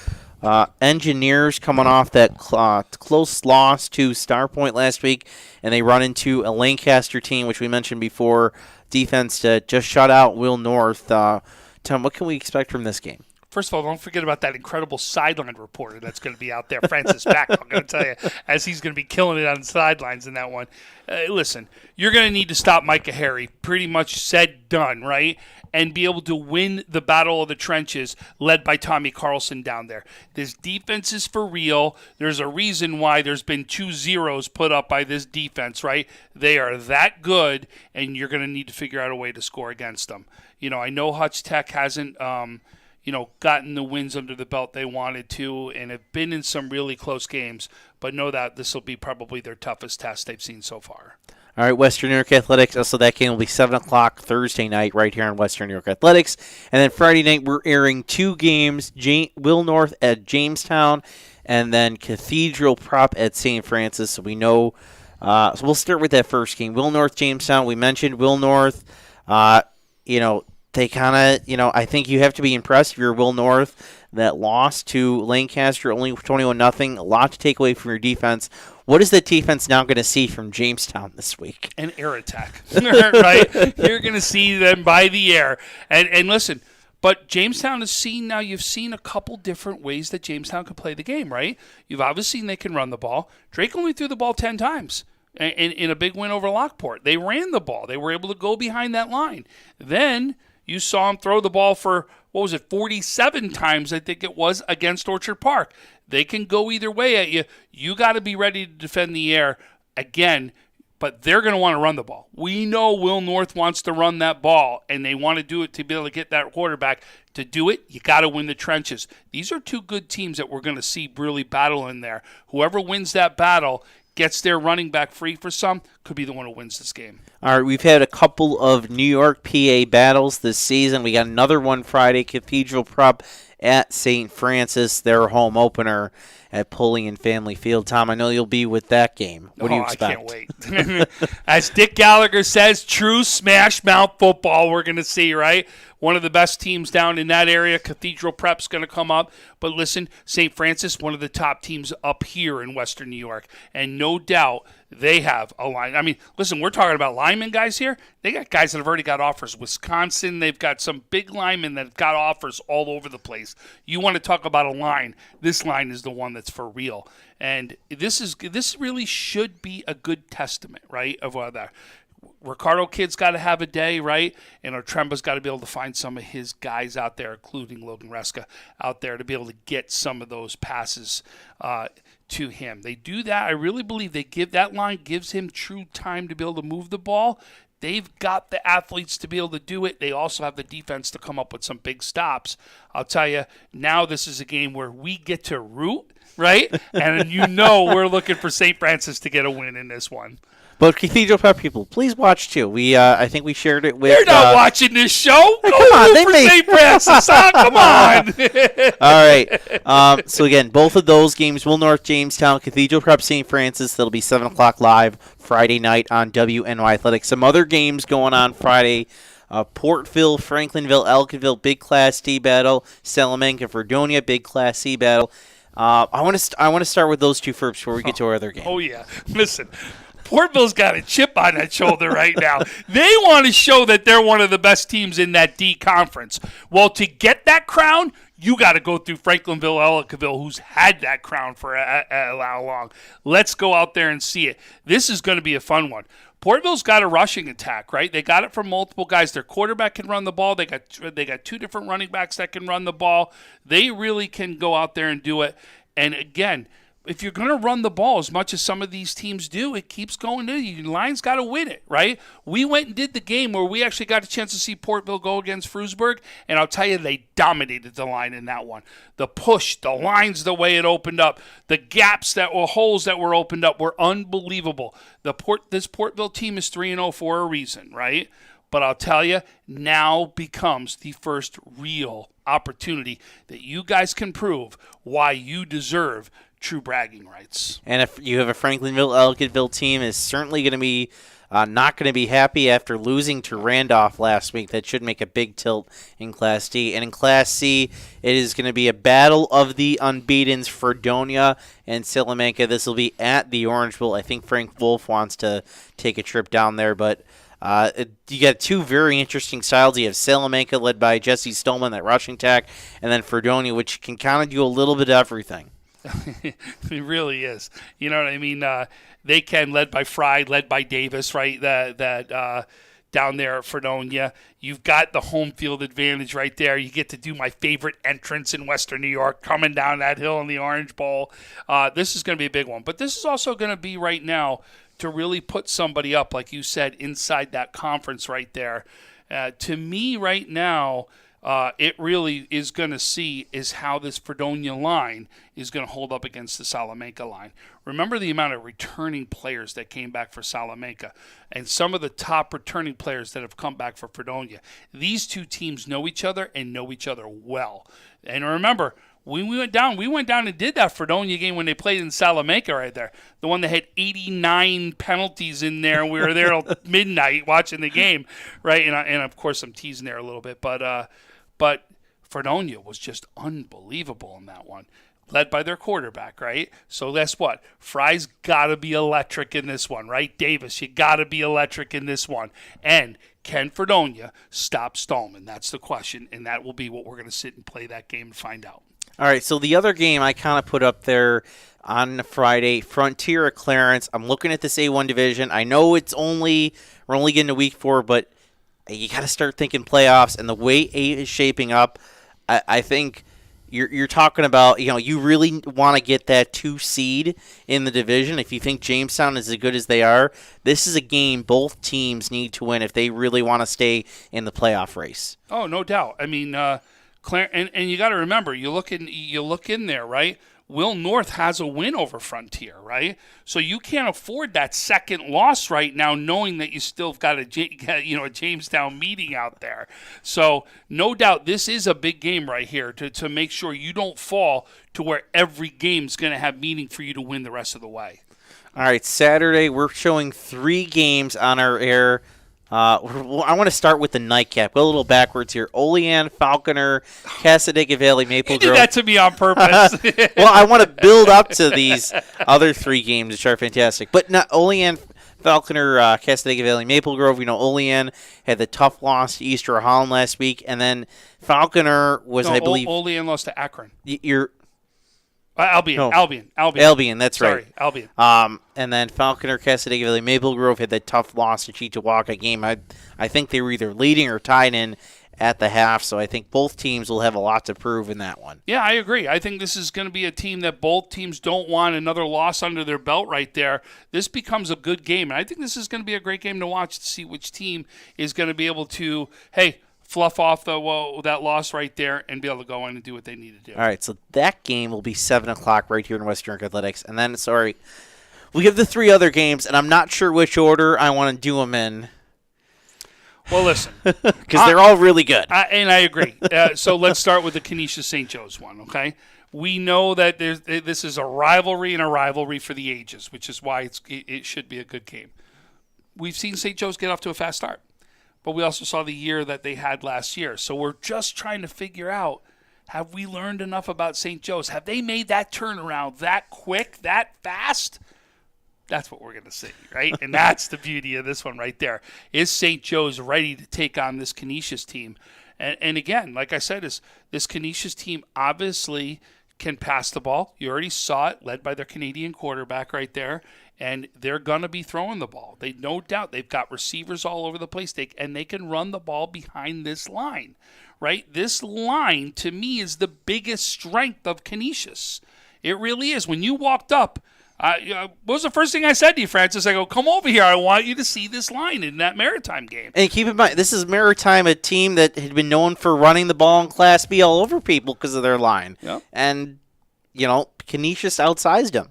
Engineers coming off that close loss to Starpoint last week, and they run into a Lancaster team, which we mentioned before, defense to just shut out Will North. Tom, what can we expect from this game? First of all, don't forget about that incredible sideline reporter that's going to be out there, Francis Beck. I'm going to tell you, as he's going to be killing it on the sidelines in that one. Listen, you're going to need to stop Micah Harry. Pretty much said, done, right? And be able to win the battle of the trenches led by Tommy Carlson down there. This defense is for real. There's a reason why there's been 2 zeros put up by this defense, right? They are that good, and you're going to need to figure out a way to score against them. You know, I know Hutch Tech hasn't gotten the wins under the belt they wanted to and have been in some really close games, but know that this will be probably their toughest test they've seen so far. All right, Western New York Athletics. So that game will be 7 o'clock Thursday night right here on Western New York Athletics. And then Friday night we're airing 2 games, Will North at Jamestown and then Cathedral Prep at St. Francis. So we know, so we'll start with that first game. Will North, Jamestown. We mentioned Will North, they kind of, I think you have to be impressed if you're Will North. That loss to Lancaster, only 21-0, a lot to take away from your defense. What is the defense now going to see from Jamestown this week? An air attack, right? You're going to see them by the air. And listen, but Jamestown has seen now, you've seen a couple different ways that Jamestown can play the game, right? You've obviously seen they can run the ball. Drake only threw the ball 10 times. In a big win over Lockport. They ran the ball. They were able to go behind that line. Then you saw him throw the ball for, 47 times, I think it was, against Orchard Park. They can go either way at you. You got to be ready to defend the air. Again, but they're going to want to run the ball. We know Will North wants to run that ball, and they want to do it to be able to get that quarterback. To do it, you got to win the trenches. These are two good teams that we're going to see really battle in there. Whoever wins that battle gets their running back free for some, could be the one who wins this game. All right, we've had a couple of New York PA battles this season. We got another one Friday, Cathedral Prep at St. Francis, their home opener at Pulliam Family Field. Tom, I know you'll be with that game. What do you expect? I can't wait. As Dick Gallagher says, true smash mouth football we're going to see, right? One of the best teams down in that area. Cathedral Prep's going to come up. But listen, St. Francis, one of the top teams up here in Western New York. And no doubt they have a line. I mean, listen, we're talking about linemen guys here. They got guys that have already got offers. Wisconsin, they've got some big linemen that have got offers all over the place. You want to talk about a line. This line is the one that's for real. And this really should be a good testament, right, of that. Ricardo Kid's got to have a day, right? And Otremba's got to be able to find some of his guys out there, including Logan Reska, out there to be able to get some of those passes to him. They do that. I really believe that line gives him true time to be able to move the ball. They've got the athletes to be able to do it. They also have the defense to come up with some big stops. I'll tell you, now this is a game where we get to root, right? And we're looking for St. Francis to get a win in this one. But Cathedral Prep people, please watch too. I think we shared it with. They're not watching this show. Come on, they for may. St. Francis. Come on. All right. So again, both of those games: Will North, Jamestown, Cathedral Prep, St. Francis. That'll be 7:00 live Friday night on WNY Athletics. Some other games going on Friday. Portville, Franklinville, Elkinville, big Class D battle. Salamanca, Fredonia, big Class C battle. I want to start with those two first before we get to our other game. Oh yeah, listen. Portville's got a chip on that shoulder right now. They want to show that they're one of the best teams in that D conference. Well, to get that crown, you got to go through Franklinville, Ellicottville, who's had that crown for how long. Let's go out there and see it. This is going to be a fun one. Portville's got a rushing attack, right? They got it from multiple guys. Their quarterback can run the ball. They got two different running backs that can run the ball. They really can go out there and do it. And again, if you're going to run the ball as much as some of these teams do, it keeps going to you. Lions got to win it, right? We went and did the game where we actually got a chance to see Portville go against Frewsburg, and I'll tell you, they dominated the line in that one. The push, the lines, the way it opened up, the gaps that were holes that were opened up were unbelievable. This Portville team is 3-0 for a reason, right? But I'll tell you, now becomes the first real opportunity that you guys can prove why you deserve true bragging rights. And if you have a Franklinville, Ellicottville team, is certainly going to be not going to be happy after losing to Randolph last week. That should make a big tilt in Class D. And in Class C, it is going to be a battle of the unbeatens, Fredonia and Salamanca. This will be at the Orange Bowl. I think Frank Wolf wants to take a trip down there, but you got two very interesting styles. You have Salamanca, led by Jesse Stolman, that rushing attack, and then Fredonia, which can kind of do a little bit of everything. It really is. You know what I mean? They can, led by Fry, led by Davis, right? That down there at Fredonia. You've got the home field advantage right there. You get to do my favorite entrance in Western New York, coming down that hill in the Orange Bowl. This is going to be a big one. But this is also going to be right now to really put somebody up, like you said, inside that conference right there. To me right now, it really is going to see is how this Fredonia line is going to hold up against the Salamanca line. Remember the amount of returning players that came back for Salamanca and some of the top returning players that have come back for Fredonia. These two teams know each other and know each other well. And remember, when we went down and did that Fredonia game when they played in Salamanca right there. The one that had 89 penalties in there, and we were there till midnight watching the game, right? And of course, I'm teasing there a little bit, but Fredonia was just unbelievable in that one, led by their quarterback, right? So guess what? Fry's got to be electric in this one, right? Davis, you got to be electric in this one. And can Fredonia stop Stallman? That's the question, and that will be what we're going to sit and play that game and find out. All right, so the other game I kind of put up there on Friday, Frontier at Clarence. I'm looking at this A1 division. I know we're only getting to week 4, but you got to start thinking playoffs. And the way 8 is shaping up, I think you're talking about, you really want to get that 2 seed in the division. If you think Jamestown is as good as they are, this is a game both teams need to win if they really want to stay in the playoff race. Oh, no doubt. I mean, and you got to remember, you look in there, right? Will North has a win over Frontier, right? So you can't afford that second loss right now, knowing that you still got a Jamestown meeting out there. So no doubt this is a big game right here to make sure you don't fall to where every game's going to have meaning for you to win the rest of the way. All right, Saturday we're showing 3 games on our air. I want to start with the nightcap. Go a little backwards here. Olean, Falconer, Cassadaga Valley, Maple Grove. You did that to me on purpose. Well, I want to build up to these other 3 games, which are fantastic. But not Olean, Falconer, Cassadaga Valley, Maple Grove. Olean had the tough loss to Easter Holland last week, and then Falconer was, I believe, Olean lost to Akron. Albion. That's Sorry, right. Albion. And then Falconer, Cassadaga Valley, Maple Grove had that tough loss to Cheektowaga game. I think they were either leading or tied in at the half, so I think both teams will have a lot to prove in that one. Yeah, I agree. I think this is going to be a team that both teams don't want another loss under their belt right there. This becomes a good game, and I think this is going to be a great game to watch to see which team is going to be able to, fluff off that loss right there and be able to go in and do what they need to do. All right, so that game will be 7 o'clock right here in Western New York Athletics. And then, we have the 3 other games, and I'm not sure which order I want to do them in. Well, listen. Because they're all really good. And I agree. So let's start with the Canisius St. Joe's one, okay? We know that this is a rivalry for the ages, which is why it should be a good game. We've seen St. Joe's get off to a fast start. But we also saw the year that they had last year. So we're just trying to figure out, have we learned enough about St. Joe's? Have they made that turnaround that quick, that fast? That's what we're going to see, right? And that's the beauty of this one right there. Is St. Joe's ready to take on this Canisius team? And again, like I said, this Canisius team obviously can pass the ball. You already saw it, led by their Canadian quarterback right there. And they're going to be throwing the ball. No doubt. They've got receivers all over the place. And they can run the ball behind this line, right? This line, to me, is the biggest strength of Canisius. It really is. When you walked up, what was the first thing I said to you, Francis? I go, come over here. I want you to see this line in that Maritime game. And keep in mind, this is Maritime, a team that had been known for running the ball in Class B all over people because of their line. Yep. And, Canisius outsized them.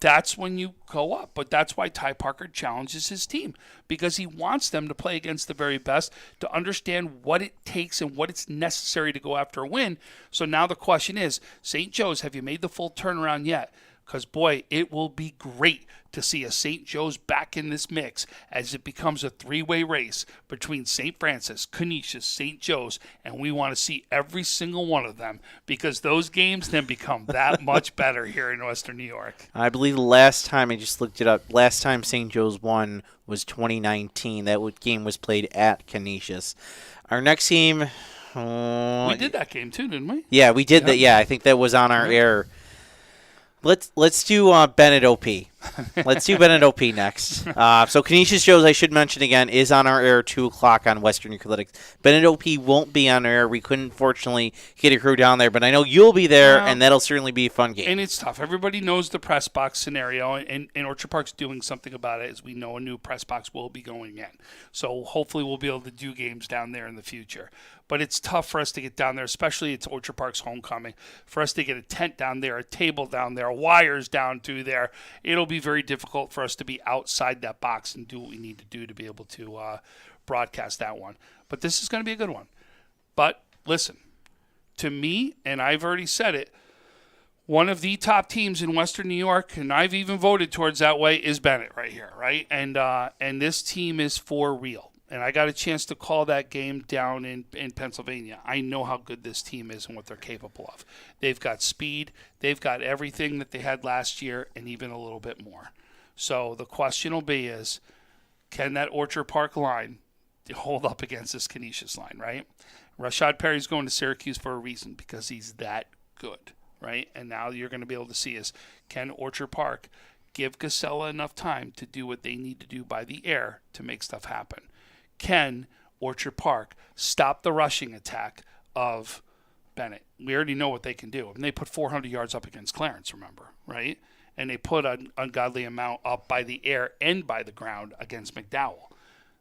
That's when you go up. But that's why Ty Parker challenges his team, because he wants them to play against the very best, to understand what it takes and what it's necessary to go after a win. So now the question is, St. Joe's, have you made the full turnaround yet? Because, boy, it will be great to see a St. Joe's back in this mix as it becomes a 3-way race between St. Francis, Canisius, St. Joe's, and we want to see every single one of them, because those games then become that much better here in Western New York. I believe the last time, I just looked it up, last time St. Joe's won was 2019. That game was played at Canisius. Our next game... we did that game too, didn't we? Yeah, we did that. Yeah, I think that was on our air. Let's do Bennett OP. Let's do Bennett OP next. So Canisius Joe's, I should mention again, is on our air 2 o'clock on Western Athletics. Bennett OP won't be on air. We couldn't, fortunately, get a crew down there, but I know you'll be there, and that'll certainly be a fun game. And it's tough. Everybody knows the press box scenario, and Orchard Park's doing something about it, as we know a new press box will be going in. So hopefully we'll be able to do games down there in the future. But it's tough for us to get down there, especially it's Orchard Park's homecoming. For us to get a tent down there, a table down there, wires down through there, it'll be very difficult for us to be outside that box and do what we need to do to be able to broadcast that one. But this is going to be a good one. But listen, to me, and I've already said it, one of the top teams in Western New York, and I've even voted towards that way, is Bennett right here, right? And this team is for real. And I got a chance to call that game down in Pennsylvania. I know how good this team is and what they're capable of. They've got speed. They've got everything that they had last year and even a little bit more. So the question will be is, can that Orchard Park line hold up against this Canisius line, right? Rashad Perry's going to Syracuse for a reason, because he's that good, right? And now you're going to be able to see is, can Orchard Park give Casella enough time to do what they need to do by the air to make stuff happen? Can Orchard Park stop the rushing attack of Bennett. We already know what they can do. And they put 400 yards up against Clarence, remember, right? And they put an ungodly amount up by the air and by the ground against McDowell.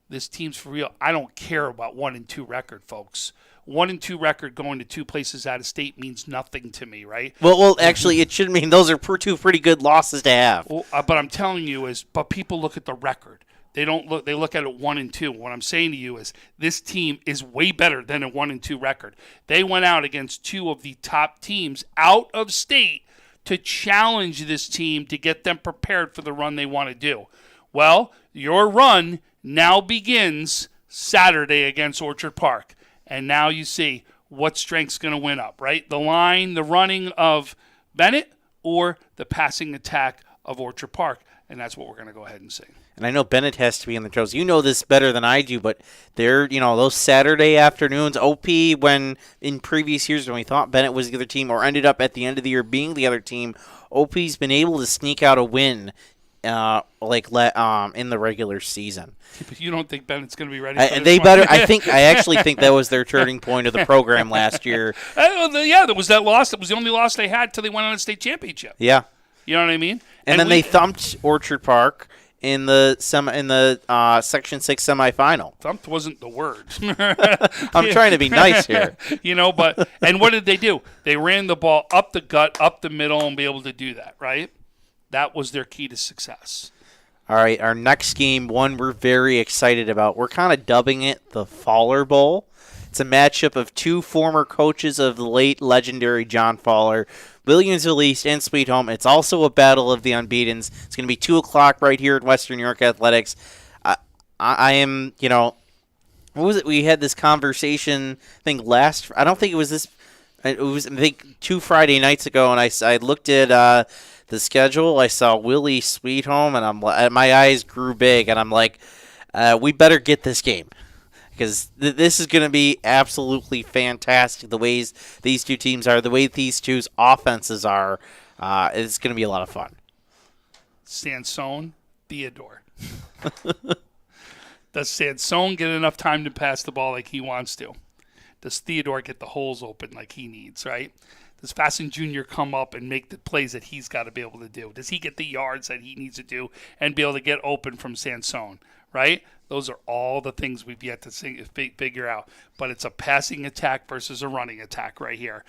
This team's for real. I don't care about 1-2 record, folks. 1-2 record going to two places out of state means nothing to me, right? Well, actually, it should mean those are two pretty good losses to have. Well, but I'm telling you but people look at the record. They don't look. They look at it 1-2. What I'm saying to you is this team is way better than a 1-2 record. They went out against two of the top teams out of state to challenge this team to get them prepared for the run they want to do. Well, your run now begins Saturday against Orchard Park. And now you see what strength's going to win up, right? The line, the running of Bennett or the passing attack of Orchard Park. And that's what we're going to go ahead and see. And I know Bennett has to be in the drills. You know this better than I do, but they're, those Saturday afternoons, OP, when in previous years when we thought Bennett was the other team or ended up at the end of the year being the other team, OP's been able to sneak out a win in the regular season. But you don't think Bennett's going to be ready for this they one? better. I actually think that was their turning point of the program last year. Yeah, there was that loss. That was the only loss they had till they went on a state championship. Yeah. You know what I mean? And then they thumped Orchard Park in the Section 6 semifinal. Thumped wasn't the word. I'm trying to be nice here. And what did they do? They ran the ball up the gut, up the middle, and be able to do that, right? That was their key to success. All right, our next game, one we're very excited about. We're kind of dubbing it the Faller Bowl. It's a matchup of two former coaches of the late legendary John Faller, Williamsville East and Sweet Home. It's also a battle of the unbeatens. It's going to be 2 o'clock right here at Western New York Athletics. I am, what was it? We had this conversation, I think I don't think it was this, it was, I think, 2 Friday nights ago, and I looked at the schedule. I saw Willie Sweet Home, and my eyes grew big, and I'm like, we better get this game. Because this is going to be absolutely fantastic, the ways these two teams are, the way these two's offenses are. It's going to be a lot of fun. Sansone, Theodore. Does Sansone get enough time to pass the ball like he wants to? Does Theodore get the holes open like he needs, right? Does Fasten Jr. come up and make the plays that he's got to be able to do? Does he get the yards that he needs to do and be able to get open from Sansone, right? Those are all the things we've yet to figure out. But it's a passing attack versus a running attack right here.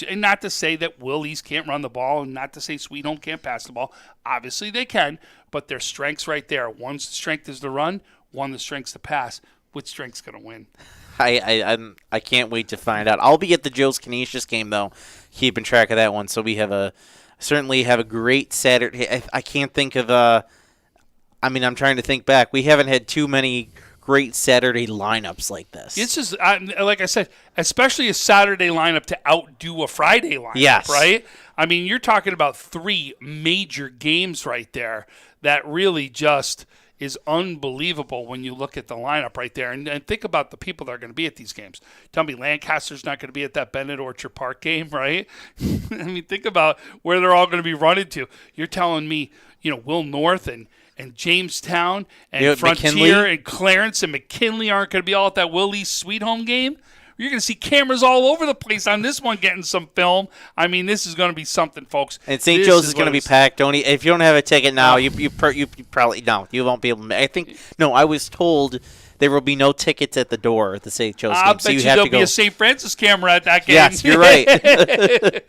And not to say that Willie's can't run the ball and not to say Sweet Home can't pass the ball. Obviously they can, but their strengths right there. One's strength is the run, one the strength's to pass. Which strength's going to win? I can't wait to find out. I'll be at the Joe's Canisius game, though, keeping track of that one. So we certainly have a great Saturday. I can't think of I'm trying to think back. We haven't had too many great Saturday lineups like this. It's just, like I said, especially a Saturday lineup to outdo a Friday lineup, yes. Right? You're talking about 3 major games right there that really just is unbelievable when you look at the lineup right there. And think about the people that are going to be at these games. Tell me Lancaster's not going to be at that Bennett Orchard Park game, right? Think about where they're all going to be running to. You're telling me, Will North and Jamestown and Frontier McKinley? And Clarence and McKinley aren't going to be all at that Willie's Sweet Home game? You're going to see cameras all over the place on this one getting some film. This is going to be something, folks. And St. Joe's is going to be packed. If you don't have a ticket now, you probably you won't be able to. I was told there will be no tickets at the door at the St. Joe's game. I bet you there'll be a St. Francis camera at that game. Yes, you're right.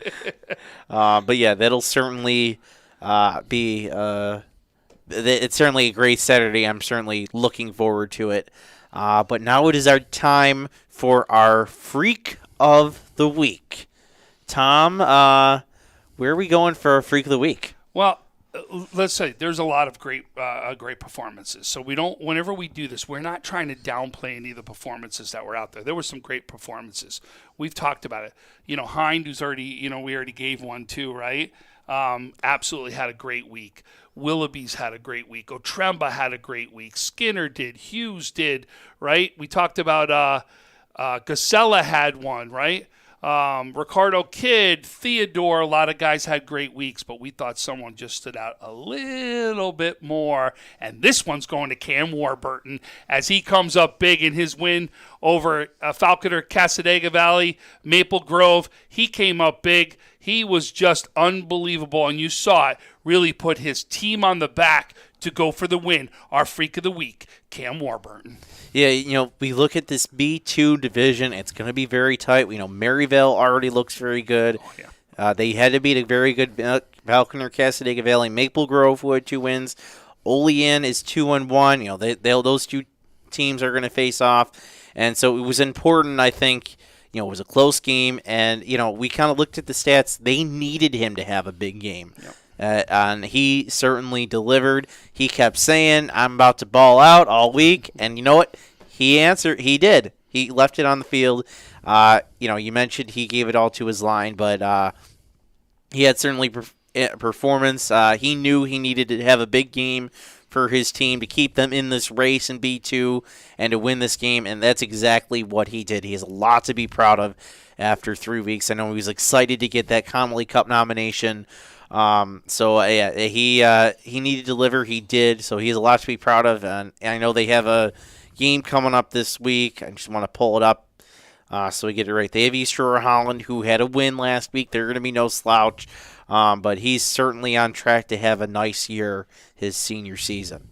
But yeah, that'll certainly be. It's certainly a great Saturday. I'm certainly looking forward to it. But now it is our time for our Freak of the Week. Tom, where are we going for our Freak of the Week? Well, let's say there's a lot of great performances. So whenever we do this, we're not trying to downplay any of the performances that were out there. There were some great performances. We've talked about it. Hind, who's already, we already gave one too, right? Absolutely had a great week. Willoughby's had a great week. Otremba had a great week. Skinner did. Hughes did, right? We talked about Gasella had one, right? Ricardo Kidd, Theodore, a lot of guys had great weeks, but we thought someone just stood out a little bit more. And this one's going to Cam Warburton as he comes up big in his win over Falconer, Casadega Valley, Maple Grove. He came up big. He was just unbelievable, and you saw it really put his team on the back to go for the win. Our Freak of the Week, Cam Warburton. Yeah, we look at this B2 division. It's going to be very tight. We know Maryville already looks very good. Oh, yeah. They had to beat a very good Falconer, Casadega Valley, Maple Grove, who had 2 wins. Olean is 2-1. Those 2 teams are going to face off, and so it was important. I think it was a close game, and we kind of looked at the stats. They needed him to have a big game. Yep. And he certainly delivered. He kept saying, I'm about to ball out all week. And you know what? He answered. He did. He left it on the field. You mentioned he gave it all to his line, but he had certainly performance. He knew he needed to have a big game for his team to keep them in this race in B2 and to win this game, and that's exactly what he did. He has a lot to be proud of after 3 weeks. I know he was excited to get that Connolly Cup nomination. He needed to deliver. He did. So he has a lot to be proud of. And I know they have a game coming up this week. I just want to pull it up so we get it right. They have East Aurora Holland, who had a win last week. They're going to be no slouch. But he's certainly on track to have a nice year his senior season.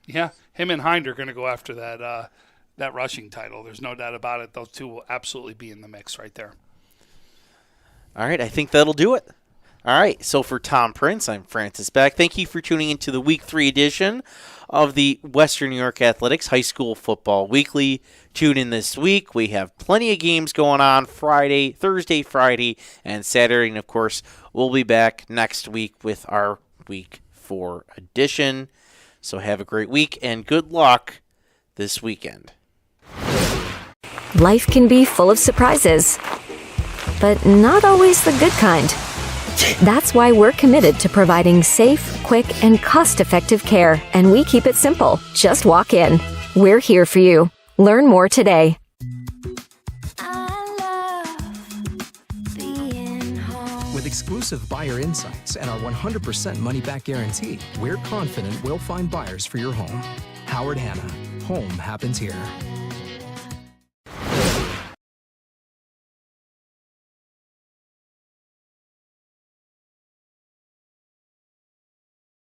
Yeah, him and Hind are going to go after that rushing title. There's no doubt about it. Those two will absolutely be in the mix right there. All right, I think that'll do it. All right, so for Tom Prince, I'm Francis Beck. Thank you for tuning into the Week 3 edition of the Western New York Athletics High School Football Weekly. Tune in this week. We have plenty of games going on Thursday, Friday, and Saturday. And, of course, we'll be back next week with our Week 4 edition. So have a great week, and good luck this weekend. Life can be full of surprises, but not always the good kind. That's why we're committed to providing safe, quick, and cost-effective care, and we keep it simple. Just walk in. We're here for you. Learn more today. With exclusive buyer insights and our 100% money-back guarantee, we're confident we'll find buyers for your home. Howard Hanna. Home happens here.